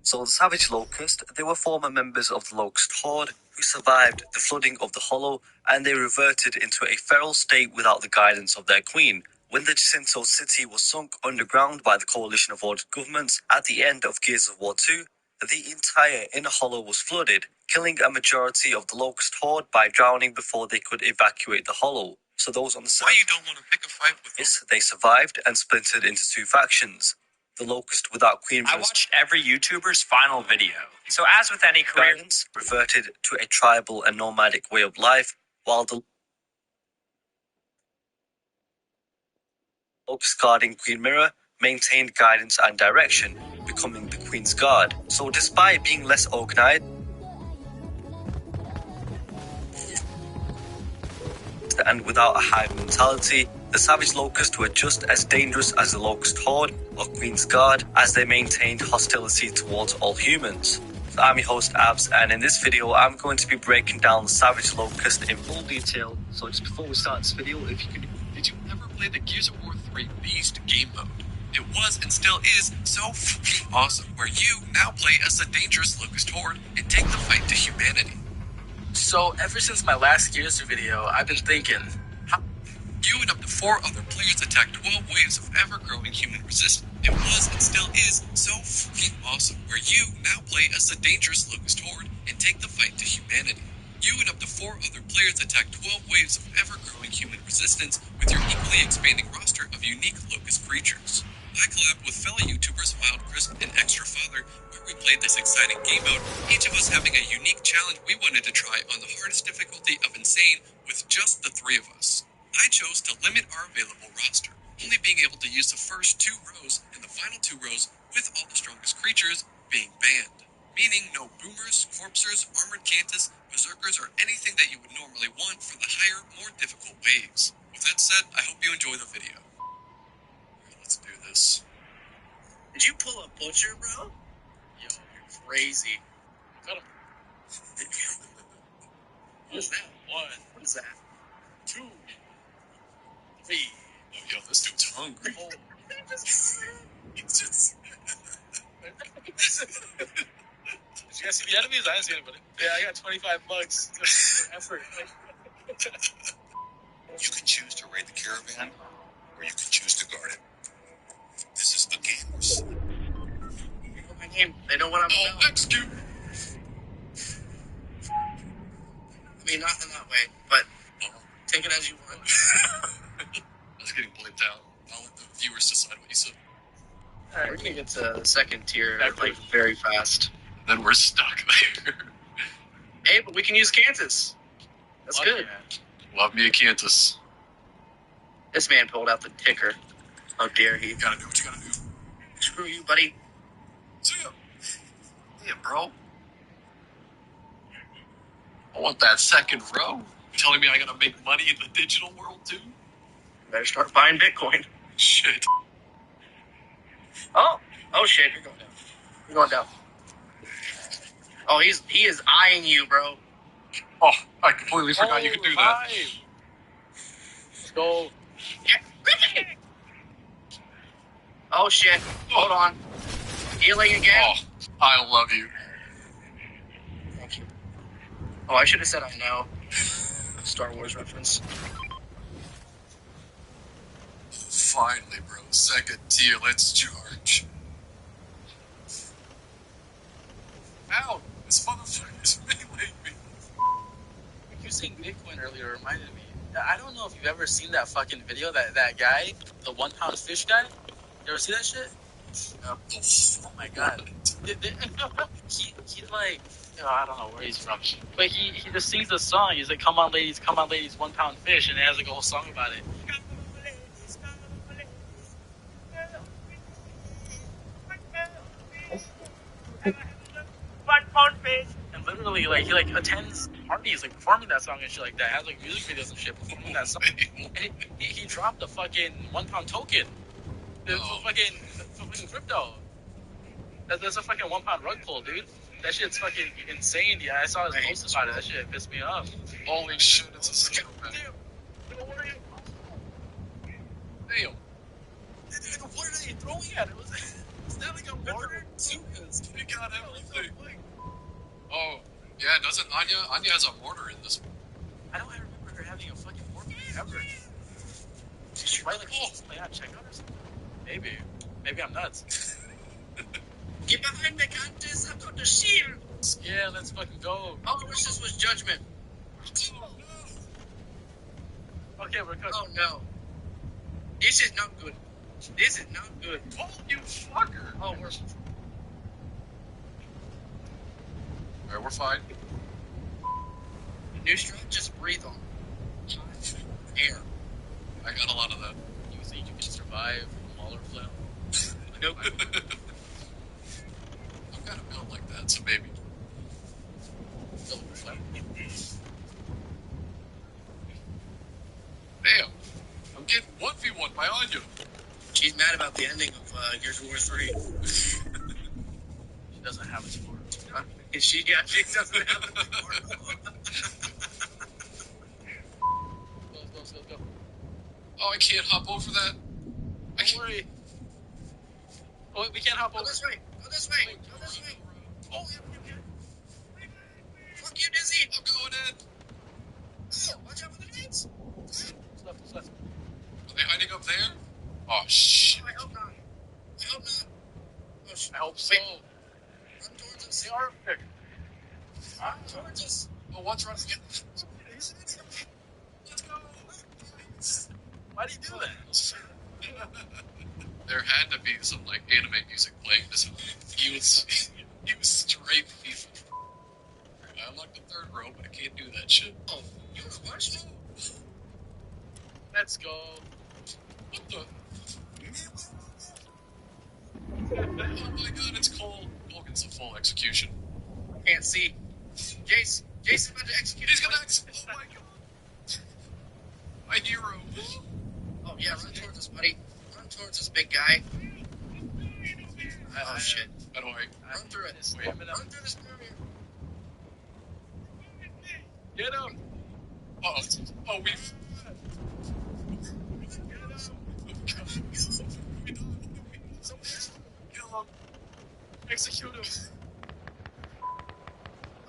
So the Savage Locust, they were former members of the Locust Horde who survived the flooding of the Hollow, and they reverted into a feral state without the guidance of their queen. When the Jacinto city was sunk underground by the coalition of Horde governments at the end of Gears of War 2, the entire inner hollow was flooded, killing a majority of the Locust Horde by drowning before they could evacuate the hollow. So those on the side, Why you don't want to pick a fight with them? they survived and splintered into two factions. The Locust without Queen I watched every YouTuber's final video. So as with any career, guidance reverted to a tribal and nomadic way of life, while the Locust guarding Queen Mirror maintained guidance and direction, becoming the Queen's Guard. So despite being less organized and without a hive mentality, the Savage Locust were just as dangerous as the Locust Horde or Queen's Guard, as they maintained hostility towards all humans. I'm your host Abs, and in this video I'm going to be breaking down the Savage Locust in full detail. So just before we start this video, if you could... Did you ever play the Gears of War 3 Beast game mode? It was and still is so fucking awesome, where you now play as the dangerous Locust Horde and take the fight to humanity. So ever since my last Gears video, I've been thinking, how you and up to 4 other players attacked 12 waves of ever-growing human resistance. It was and still is so fucking awesome, where you now play as the dangerous Locust Horde and take the fight to humanity. You and up to 4 other players attack 12 waves of ever-growing human resistance with your equally expanding roster of unique Locust creatures. I collabed with fellow YouTubers Mild Crisp and Extra Father, where we played this exciting game mode, each of us having a unique challenge we wanted to try on the hardest difficulty of Insane with just the 3 of us. I chose to limit our available roster, only being able to use the first 2 rows and the final 2 rows with all the strongest creatures being banned. Meaning no boomers, corpsers, armored cantus, berserkers, or anything that you would normally want for the higher, more difficult waves. With that said, I hope you enjoy the video. Alright, let's do this. did you pull a butcher, bro? Yo, you're crazy. Got him. What is that? 1. What is that? 2. 3. Oh, yo, this dude's hungry. Oh. He's just... Did you guys see the enemies? I didn't see anybody. Yeah, I got $25 for effort. You can choose to raid the caravan, or you can choose to guard it. This is the game we're selling. They know my name. They know what I'm about. Execute! I mean, not in that way, but take it as you want. I was getting blipped out. I'll let the viewers decide what you said. Alright, we're gonna get to second tier like very fast. Then we're stuck there. Hey, but we can use Cantus. That's good. Love me a Cantus. This man pulled out the ticker. How dare he? You gotta do what you gotta do. Screw you, buddy. See ya. Yeah, bro. I want that second row. You telling me I gotta make money in the digital world too? Better start buying Bitcoin. Shit. Oh shit, you're going down. You're going down. Oh, he is eyeing you, bro. Oh, I completely forgot you could do that. Let's go. Yeah. Oh shit. Hold on. Healing again. Oh, I love you. Thank you. Oh, I should have said I know. Star Wars reference. Finally, bro. Second tier, let's charge. Ow! This motherfucker's meleeing me. You saying Bitcoin earlier reminded me. I don't know if you've ever seen that fucking video, that guy, the 1 pound fish guy. You ever see that shit? Oh my god. He's like, I don't know where he's from, but he just sings the song. He's like, come on ladies, 1 pound fish, and it has like a whole song about it. And literally, like, he like attends parties, like performing that song and shit like that. Has like music videos and shit performing that song. And he dropped the fucking 1 pound token. The fucking crypto. That's a fucking 1 pound rug pull, dude. That shit's fucking insane. Yeah, I saw his post about it. That shit pissed me off. Holy shit, it's a scam, man. Damn. Like, what are they throwing at it? Was that like a mortar? Bazookas. They got everything. Oh, yeah, doesn't Anya has a mortar in this one. I don't remember her having a fucking mortar ever. Did she write like a checkout or something? Maybe I'm nuts. Get behind me, Countess. I've got the shield. Yeah, let's fucking go. Oh, I wish this was Judgment. Oh, no. Okay, we're cooking. Oh, no. This is not good. This is not good. Oh, you fucker. Oh, we're... Alright, we're fine. New strap, just breathe on. Air. I got a lot of that. You think you can survive Mauler flail? Nope. I'm kind of built like that, so maybe. Damn. I'm getting 1v1 by Anya. She's mad about the ending of Gears of War 3. She doesn't have a score. She doesn't have a score. Go. Oh, I can't hop over that. Don't worry. Oh, wait, we can't hop over. Go this way. Go this way. Go this way. Oh, yeah. Fuck you, Dizzy. I'm going in. Oh, watch out for the nades. Left. Are they hiding up there? Oh, shit. Oh, I hope not. I hope not. Oh, shit. I hope so. Wait. Run towards us. They are big. Run towards us. Oh, one's running. Let's go. Why do you do that? There had to be some like anime music playing this. He was straight FIFA. I unlocked the third row, but I can't do that shit. Oh, you wanna watch me? Let's go. What the? Oh my god, it's Cole. Cole gets a full execution. Can't see. Jason's about to execute. He's gonna execute. Oh my god. My hero. Oh yeah, run towards us, buddy. Run towards us, big guy. Oh shit. How do I? Run through it. Wait. Run through this barrier. Get him. Oh, we. Kill him. Execute him.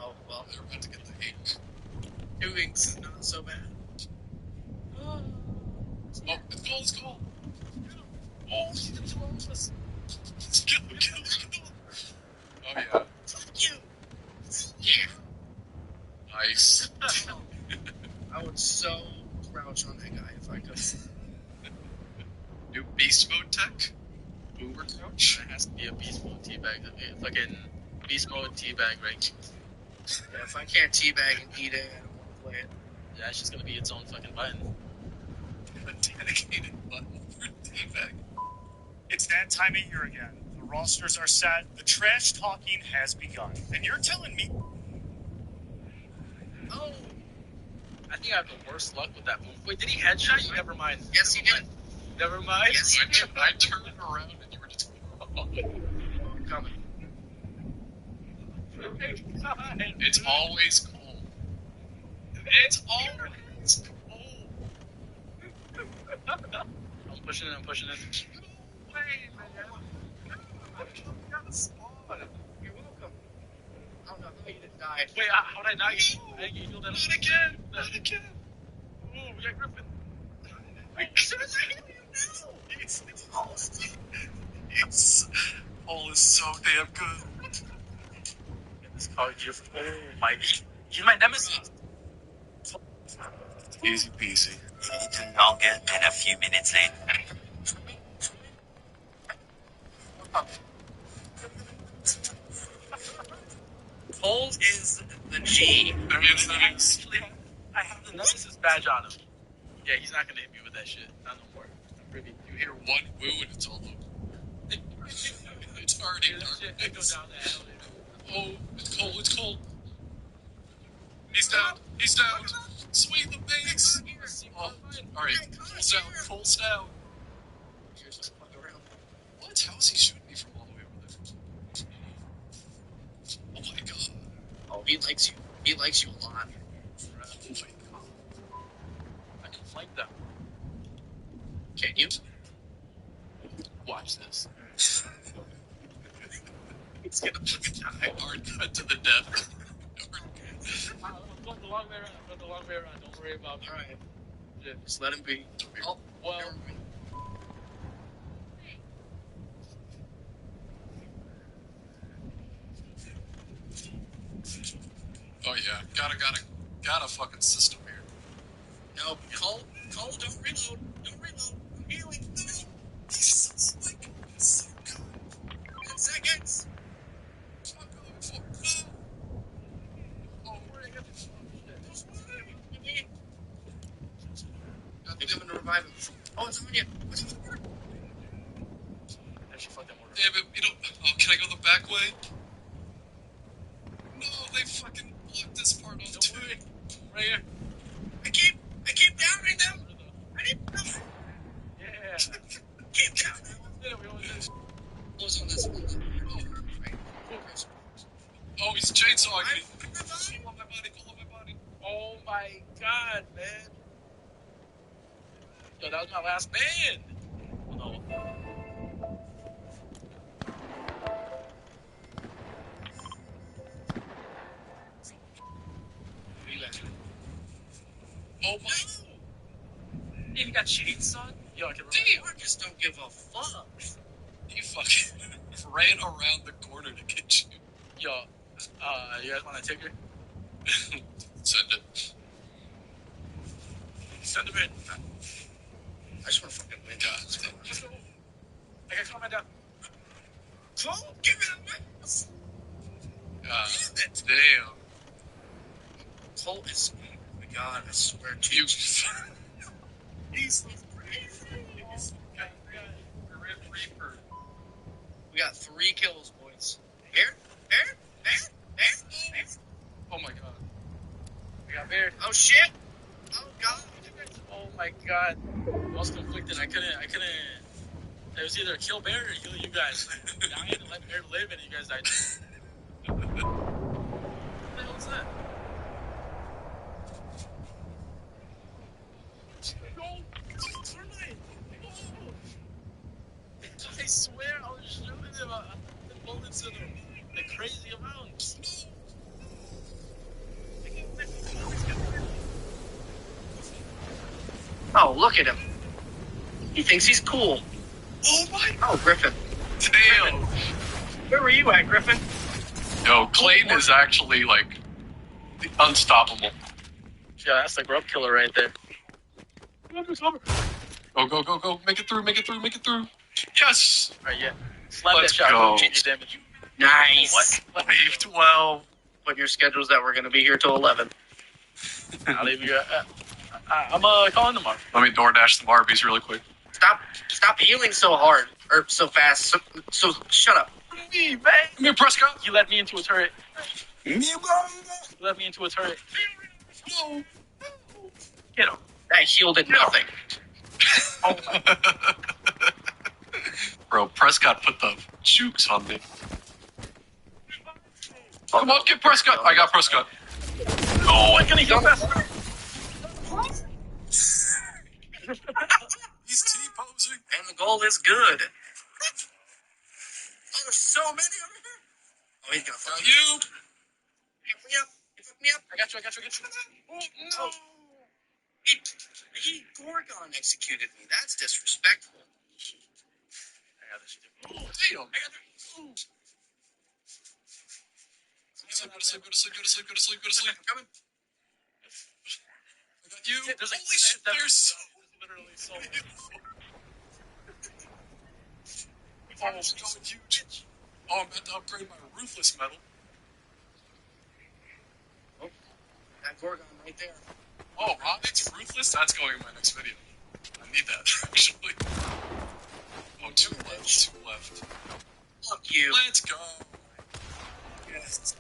Oh well, They're about to get the hate. doing's not so bad. Oh, it's Cole. Oh, he's gonna kill all of us. Kill him. Oh yeah. Fuck you. Yeah. Nice. I would so crouch on that guy if I could. New beast mode tech. Boomer crouch. There has to be a beast mode teabag. Fucking beast mode teabag rank. Yeah, if I can't teabag and eat it, I don't want to play it. Yeah, it's just gonna be its own fucking button. A dedicated button for teabag. It's that time of year again. The rosters are set. The trash talking has begun. And you're telling me... Oh, I think I have the worst luck with that move. Wait, did he headshot you? Never mind. yes, he did. Never mind. Yes, he did. I turned around and you were just. I'm coming. It's always cool. It's always cool. I'm pushing it. Wait, man. You're welcome. Oh no, you didn't die. Wait, how did I not get? I didn't get healed at all. Not again. Ooh, we got Griffin. It's all is so damn good. Get this card here. Oh my! He's my nemesis. Easy peasy. Little longer than a few minutes later. Cole is the G. Actually, I have the nemesis badge on him. Yeah, he's not gonna hit me with that shit. Not no more. I'm privy. you hear one woo and it's all over. It's already dark. It goes down the alley. Oh, it's cold. He's down. Sweep the base. Oh, alright, Cole's down. What? How is he shooting me from all the way over there? Oh my god. Oh, he likes you. He likes you a lot. Oh my god. I can flank them. Can you? Watch this. It's gonna hard cut to the death. I'm going the long way around. Don't worry about it. All right. Just let him be. Oh, well. Oh yeah, got a fucking system here. No, Cole, don't reload. Don't reload. I'm healing. No. Jesus, like, so good. 10 seconds. I'm going for it. No. Oh, where I got this? They're coming to revive him. Oh, it's on you. What's the order? Actually, fuck that order. Damn it, you know. Oh, can I go the back way? No, they fucking blocked this part off too. Right here. I keep downing them. I didn't know. Yeah. Keep downing them. Close on this. Oh, he's chainsawing me. Pull on my body. Oh my god, man. Yo, that was my last band. Oh, no. Oh my. You even got cheats, son? Yo, I can Damn, I just don't give a fuck. He fucking ran around the corner to get you. Yo, you guys want a ticker? Send it. Send him in. I just want to fucking win. God, Let's go. I got comment down. Cole, give me the witness. Damn. Cole is. Oh my god, I swear to you. He's crazy. We got 3 kills, boys. Bear. Oh my god. I got Bear. Oh shit. Oh god. Oh my god. I was conflicted. I couldn't. It was either kill Bear or heal you guys. I had to let Bear live and you guys died. What the hell is that? I swear I was shooting him. The bullets in him. The crazy amounts. Oh, look at him. He thinks he's cool. Oh my. Oh, Griffin. Damn. Where were you at, Griffin? Yo, Clayton is actually, like, unstoppable. Yeah, that's the grub killer right there. Go. Make it through. Yes. Alright, yeah. Slap Let's that shot. go. Change your damage. Nice. What? Wave 12. Put your schedules that we're going to be here till 11. I'll leave you. I'm calling tomorrow. Let me DoorDash some Arby's really quick. Stop healing so hard. Or so fast. So shut up. Me, man. Come here, Prescott. You let me into a turret. You let me into a turret. No. Get him. That shielded nothing. Oh my. Bro, Prescott put the jukes on me. Come on, get Prescott. I got Prescott. Oh, I'm gonna heal fast. He's T-posing. And the goal is good. Oh, there's so many over here. Oh, he's gonna fuck you. Pick me up. I got you. Oh, no. He Gorgon executed me. That's disrespectful. I got this. Oh, damn. Go to sleep. Coming. I got you. There's like Holy shit, there's so literally so many. Oh, going huge. Oh, I'm about to upgrade my Ruthless Metal. Oh, that Gorgon right there. Oh, it's Ruthless? That's going in my next video. I need that, actually. Oh, two left. Fuck you. Let's go. Yes.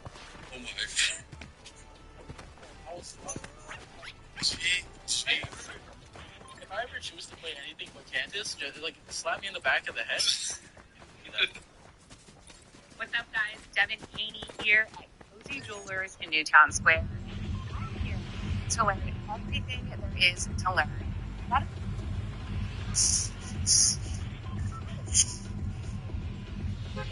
Oh my. Hey, if I ever choose to play anything but Candace, just like slap me in the back of the head. What's up, guys? Devin Haney here at Cozy Jewelers in Newtown Square. I'm here to learn everything there is to learn. I'm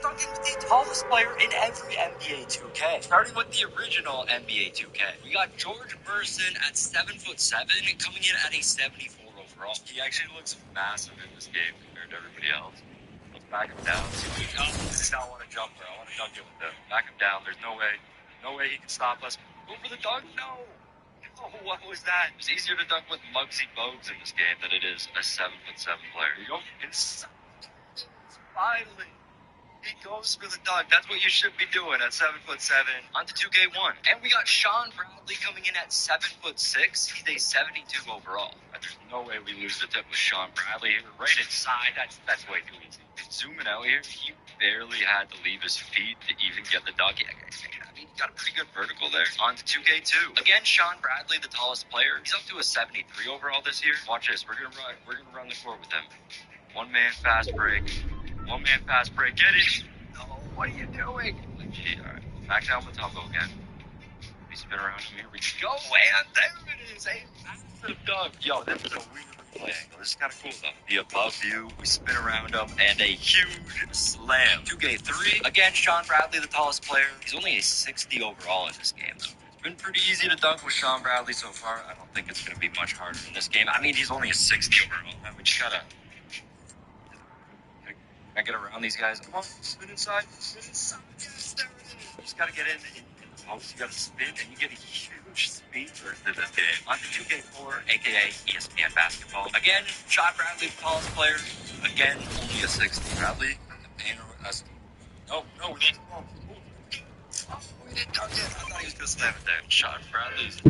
talking with the tallest player in every NBA 2K. Starting with the original NBA 2K. We got George Burson at 7'7", coming in at a 74 overall. He actually looks massive in this game compared to everybody else. Let's back him down. Oh, I did not want to jump there. I want to dunk it with him. Back him down. There's no way. No way he can stop us. Go for the dunk. No. Oh, what was that? It's easier to dunk with Muggsy Bogues in this game than it is a 7'7" player. Here you go. Inside. Finally. He goes for the dunk. That's what you should be doing at 7'7". On to 2K1. And we got Sean Bradley coming in at 7'6". He's a 72 overall. There's no way we lose the tip with Sean Bradley. Right inside. That's way too easy. Zooming out here, he barely had to leave his feet to even get the dunk. I mean, he got a pretty good vertical there. On to 2K2. Again, Sean Bradley, the tallest player. He's up to a 73 overall this year. Watch this. We're gonna run the court with him. One man fast break. One man fast break. Get it. No, what are you doing? Gee, all right. Back down with Tumbo again. We spin around him. Here we go. And there it is. A massive dunk. Yo, this is a weird replay angle. This is kind of cool, though. The above view. We spin around him. And a huge slam. 2K3. Again, Sean Bradley, the tallest player. He's only a 60 overall in this game, though. It's been pretty easy to dunk with Sean Bradley so far. I don't think it's going to be much harder in this game. I mean, he's only a 60 overall. We just gotta... I get around these guys. Come on, spin inside. Spin inside. Yes, there it is. You just got to get in the post. You got to spin, and you get a huge speed burst in this game. On to 2K4, a.k.a. ESPN Basketball. Again, Sean Bradley, the tallest player. Again, only a 60. Bradley, no, we lost the ball. Oh, we didn't dunk it. I thought he was going to slam it there. Sean Bradley's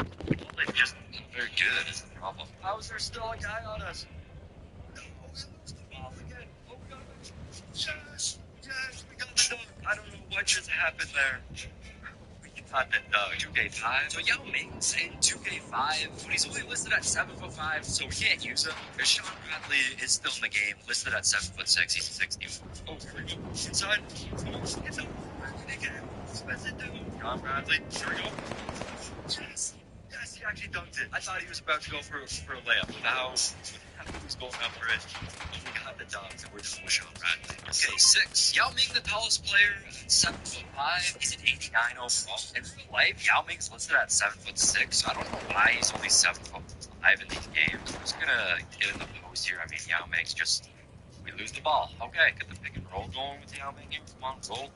just not very good is the problem. How is there still a guy on us? No, we lose the ball again. Oh, we got it. Yes, we got the dunk. I don't know what just happened there. We got the dunk. 2K5. So Yao Ming's in 2K5, but he's only listed at 7'5", so we can't use him. Because Sean Bradley is still in the game, listed at 7'6". He's 60. Oh, here we go. Inside. Come on. It's a Bradley again. Spence it down. Sean Bradley. Here we go. Yes. Yes, he actually dunked it. I thought he was about to go for a layup. Now, he was going up for it. We got the dunks, and we're just with Sean Bradley. Okay, 6. Yao Ming, the tallest player, 7'5". He's an 89 overall. In real life, Yao Ming's listed at 7'6", so I don't know why he's only 7'5" in these games. I'm just gonna get in the post here. I mean, Yao Ming's just... We lose the ball. Okay, get the pick and roll going with Yao Ming here. Come on, roll.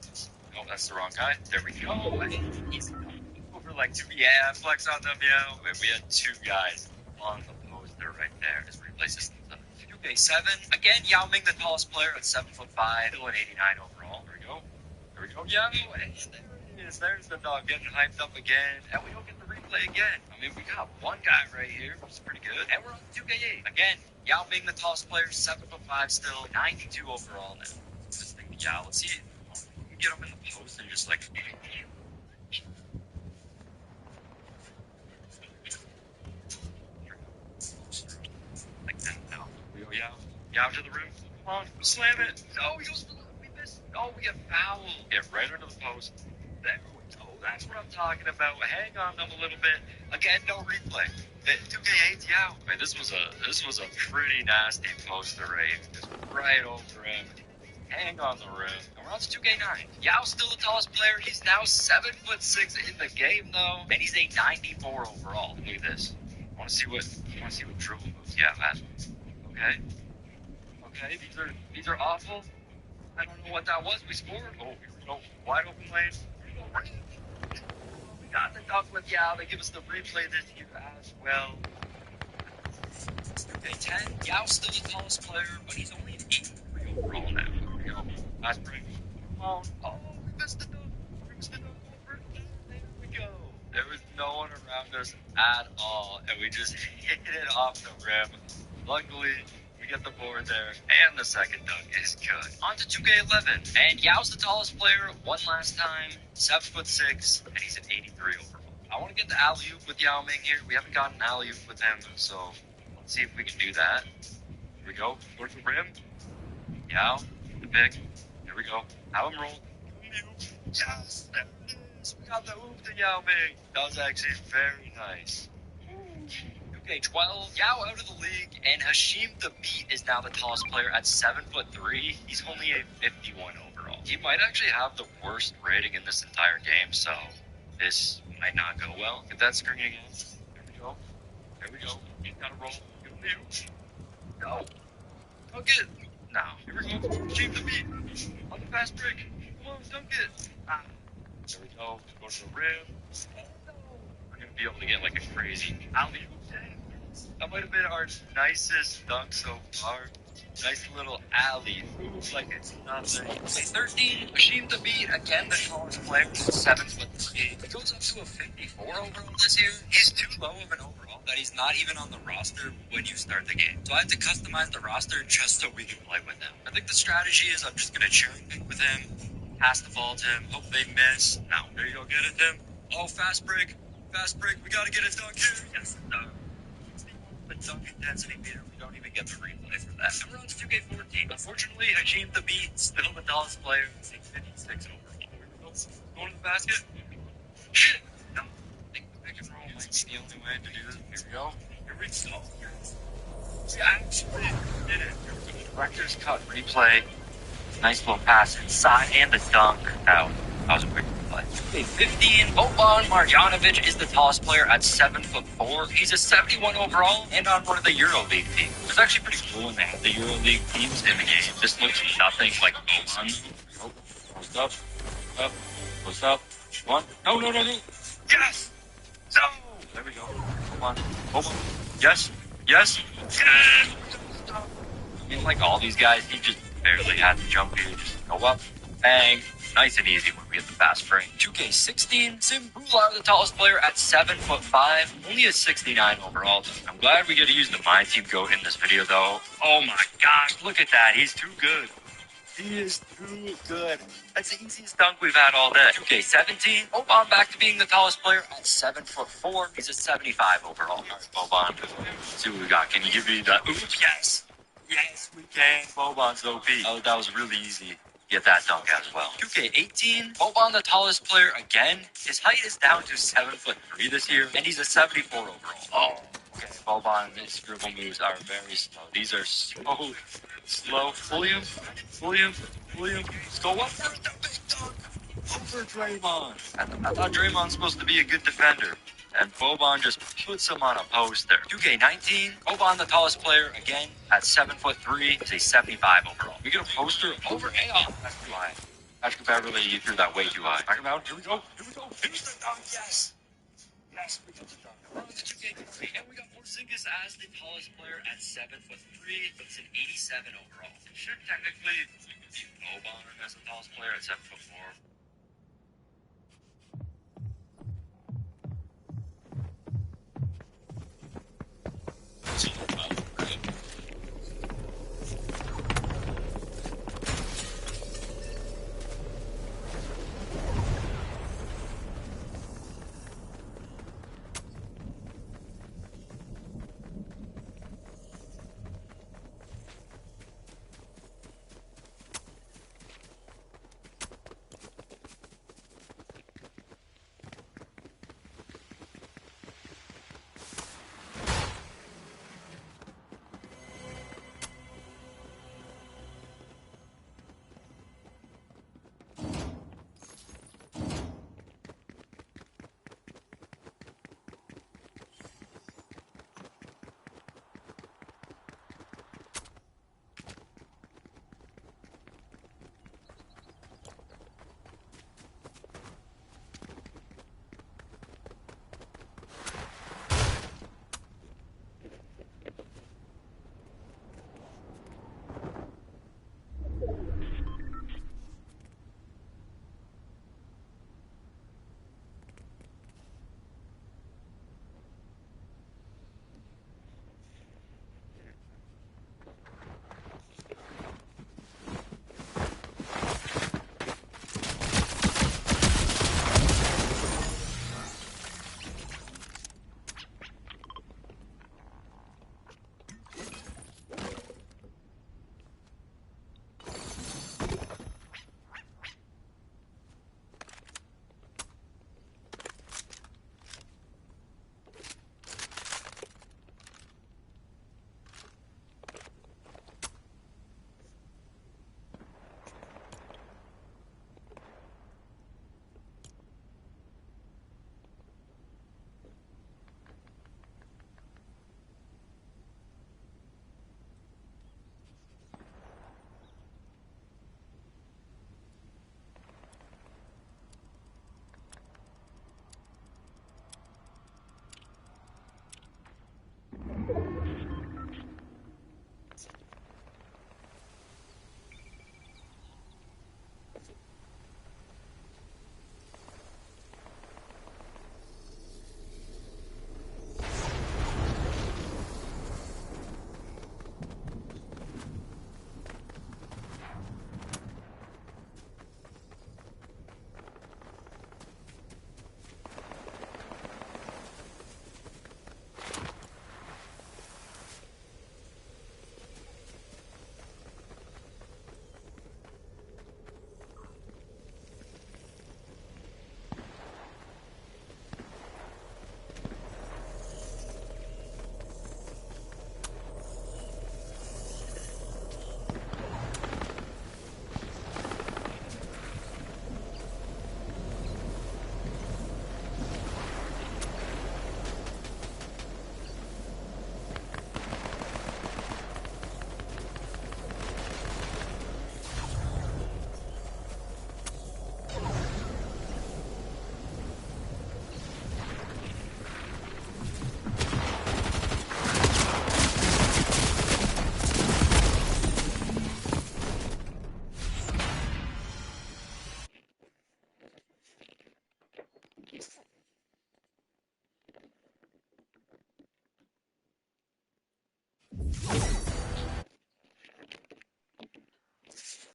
No, that's the wrong guy. There we go. Easy dunk. Over like 2. Yeah, flex on them, yeah. We had 2 guys on the poster right there. His replay system's up. 2K7. Again, Yao Ming, the tallest player at 7'5", still an 89 overall. There we go. There we go. Yeah, and there it is. There's the dog getting hyped up again. And we don't get the replay again. I mean, we got one guy right here, which is pretty good. And we're on 2K8. Again, Yao Ming, the tallest player, 7'5", still 92 overall now. This thing to Yao. Let's see. We can get him in the post and just like... Like that. No. We go Yao to the rim. Come on. Slam it. No, he goes for the... We missed. Oh, we get fouled. Get right under the post. There we go. That's what I'm talking about. Hang on them a little bit. Again, no replay. 2K8, Yao. Man, this was a pretty nasty post array. Just right over him. Hang on the rim. And we're on to 2K9. Yao's still the tallest player. He's now 7'6" in the game though. And he's a 94 overall. Look at this. I want to see what dribble moves Yao has. Okay, these are awful. I don't know what that was. We scored. Oh, here we go. Wide open lane. We got the dunk with Yao. They give us the replay this year as well. Okay, 10. Yao's still the tallest player, but he's only an 83 overall now. Here we go. Last break. Come on. Oh, we missed the dunk. Over. There we go. There was no one around us at all, and we just hit it off the rim. Luckily, we get the board there, and the second dunk is good. On to 2K11, and Yao's the tallest player one last time, 7'6", and he's an 83 overall. I want to get the alley-oop with Yao Ming here. We haven't gotten an alley-oop with him, so let's see if we can do that. Here we go. Go to the rim. Yao, the pick. Here we go. Have him roll. Yes, there it is. We got the oop to Yao Ming. That was actually very nice. Okay, 12. Yao out of the league, and Hashim the Beat is now the tallest player at 7'3". He's only a 51 overall. He might actually have the worst rating in this entire game, so this might not go well. Get that screen again. There we go. There we go. He's got to roll. Give him the oop. No. Dunk it. No. Here we go. Hashim the Beat on the fast break. Come on, dunk it. Ah. There we go. Go to the rim. We're going to be able to get like a crazy alley-oop. That might have been our nicest dunk so far. Nice little alley-oop like it's nothing. 13, Hashim the Beat, again the tallest player, 7'3". He goes up to a 54 overall this year. He's too low of an overall that he's not even on the roster when you start the game. So I had to customize the roster just so we can play with him. I think the strategy is I'm just going to cherry pick with him, pass the ball to him, hope they miss. Now, there you go, get it, Tim. Oh, fast break. Fast break. We got to get a dunk here. Yes, dunk. The dunk intensity meter, we don't even get the replay for that. And we're on to 2K14. Unfortunately, Hashim the Beat, still the tallest player, 56 overall. Here we go. Going to the basket. No, I think the pick and roll might be the only way to do this. Here we go. Here we go. We actually did it. Here we go. Director's cut replay. Nice little pass inside and the dunk. That was a quick play. Okay, 15. Boban Marjanovic is the tallest player at 7'4". He's a 71 overall and on one of the EuroLeague teams. It's actually pretty cool when they have the EuroLeague teams in the game. This looks nothing like Boban. Post up. Up. Post up. One. No. Yes! No! There we go. Boban. Yes. Yes. Yes! I mean, like all these guys, he just barely had to jump here. Just go up, bang. Nice and easy when we get the fast break. 2K16, Sim Bhullar, the tallest player at 7'5", only a 69 overall. I'm glad we get to use the My Team GOAT in this video, though. Oh my gosh, look at that. He's too good. He is too good. That's the easiest dunk we've had all day. 2K17, Boban back to being the tallest player at 7'4". He's a 75 overall. All right, Boban, let's see what we got. Can you give me the oops? Yes. Yes, we can. Boban's OP. Oh, that was really easy. Get that dunk as well. 2K18, Boban the tallest player again. His height is down to 7'3" this year, and he's a 74 overall. Oh, okay. Boban, his dribble moves are very slow. These are so slow. William. Let's go up for the big dunk. Over Draymond. I thought Draymond's supposed to be a good defender. And Boban just puts him on a post there. 2K19, Boban the tallest player again at 7'3". He's a 75 overall. We get a poster over Aeon. That's too high. Patrick Beverly, you threw that way too high. Back him out. Here we go. Here's the dunk. Yes. Yes, we got the dunk. We're on to 2K3, and we got Porzingis as the tallest player at 7'3". It's an 87 overall. It should technically be Boban as the tallest player at 7'4".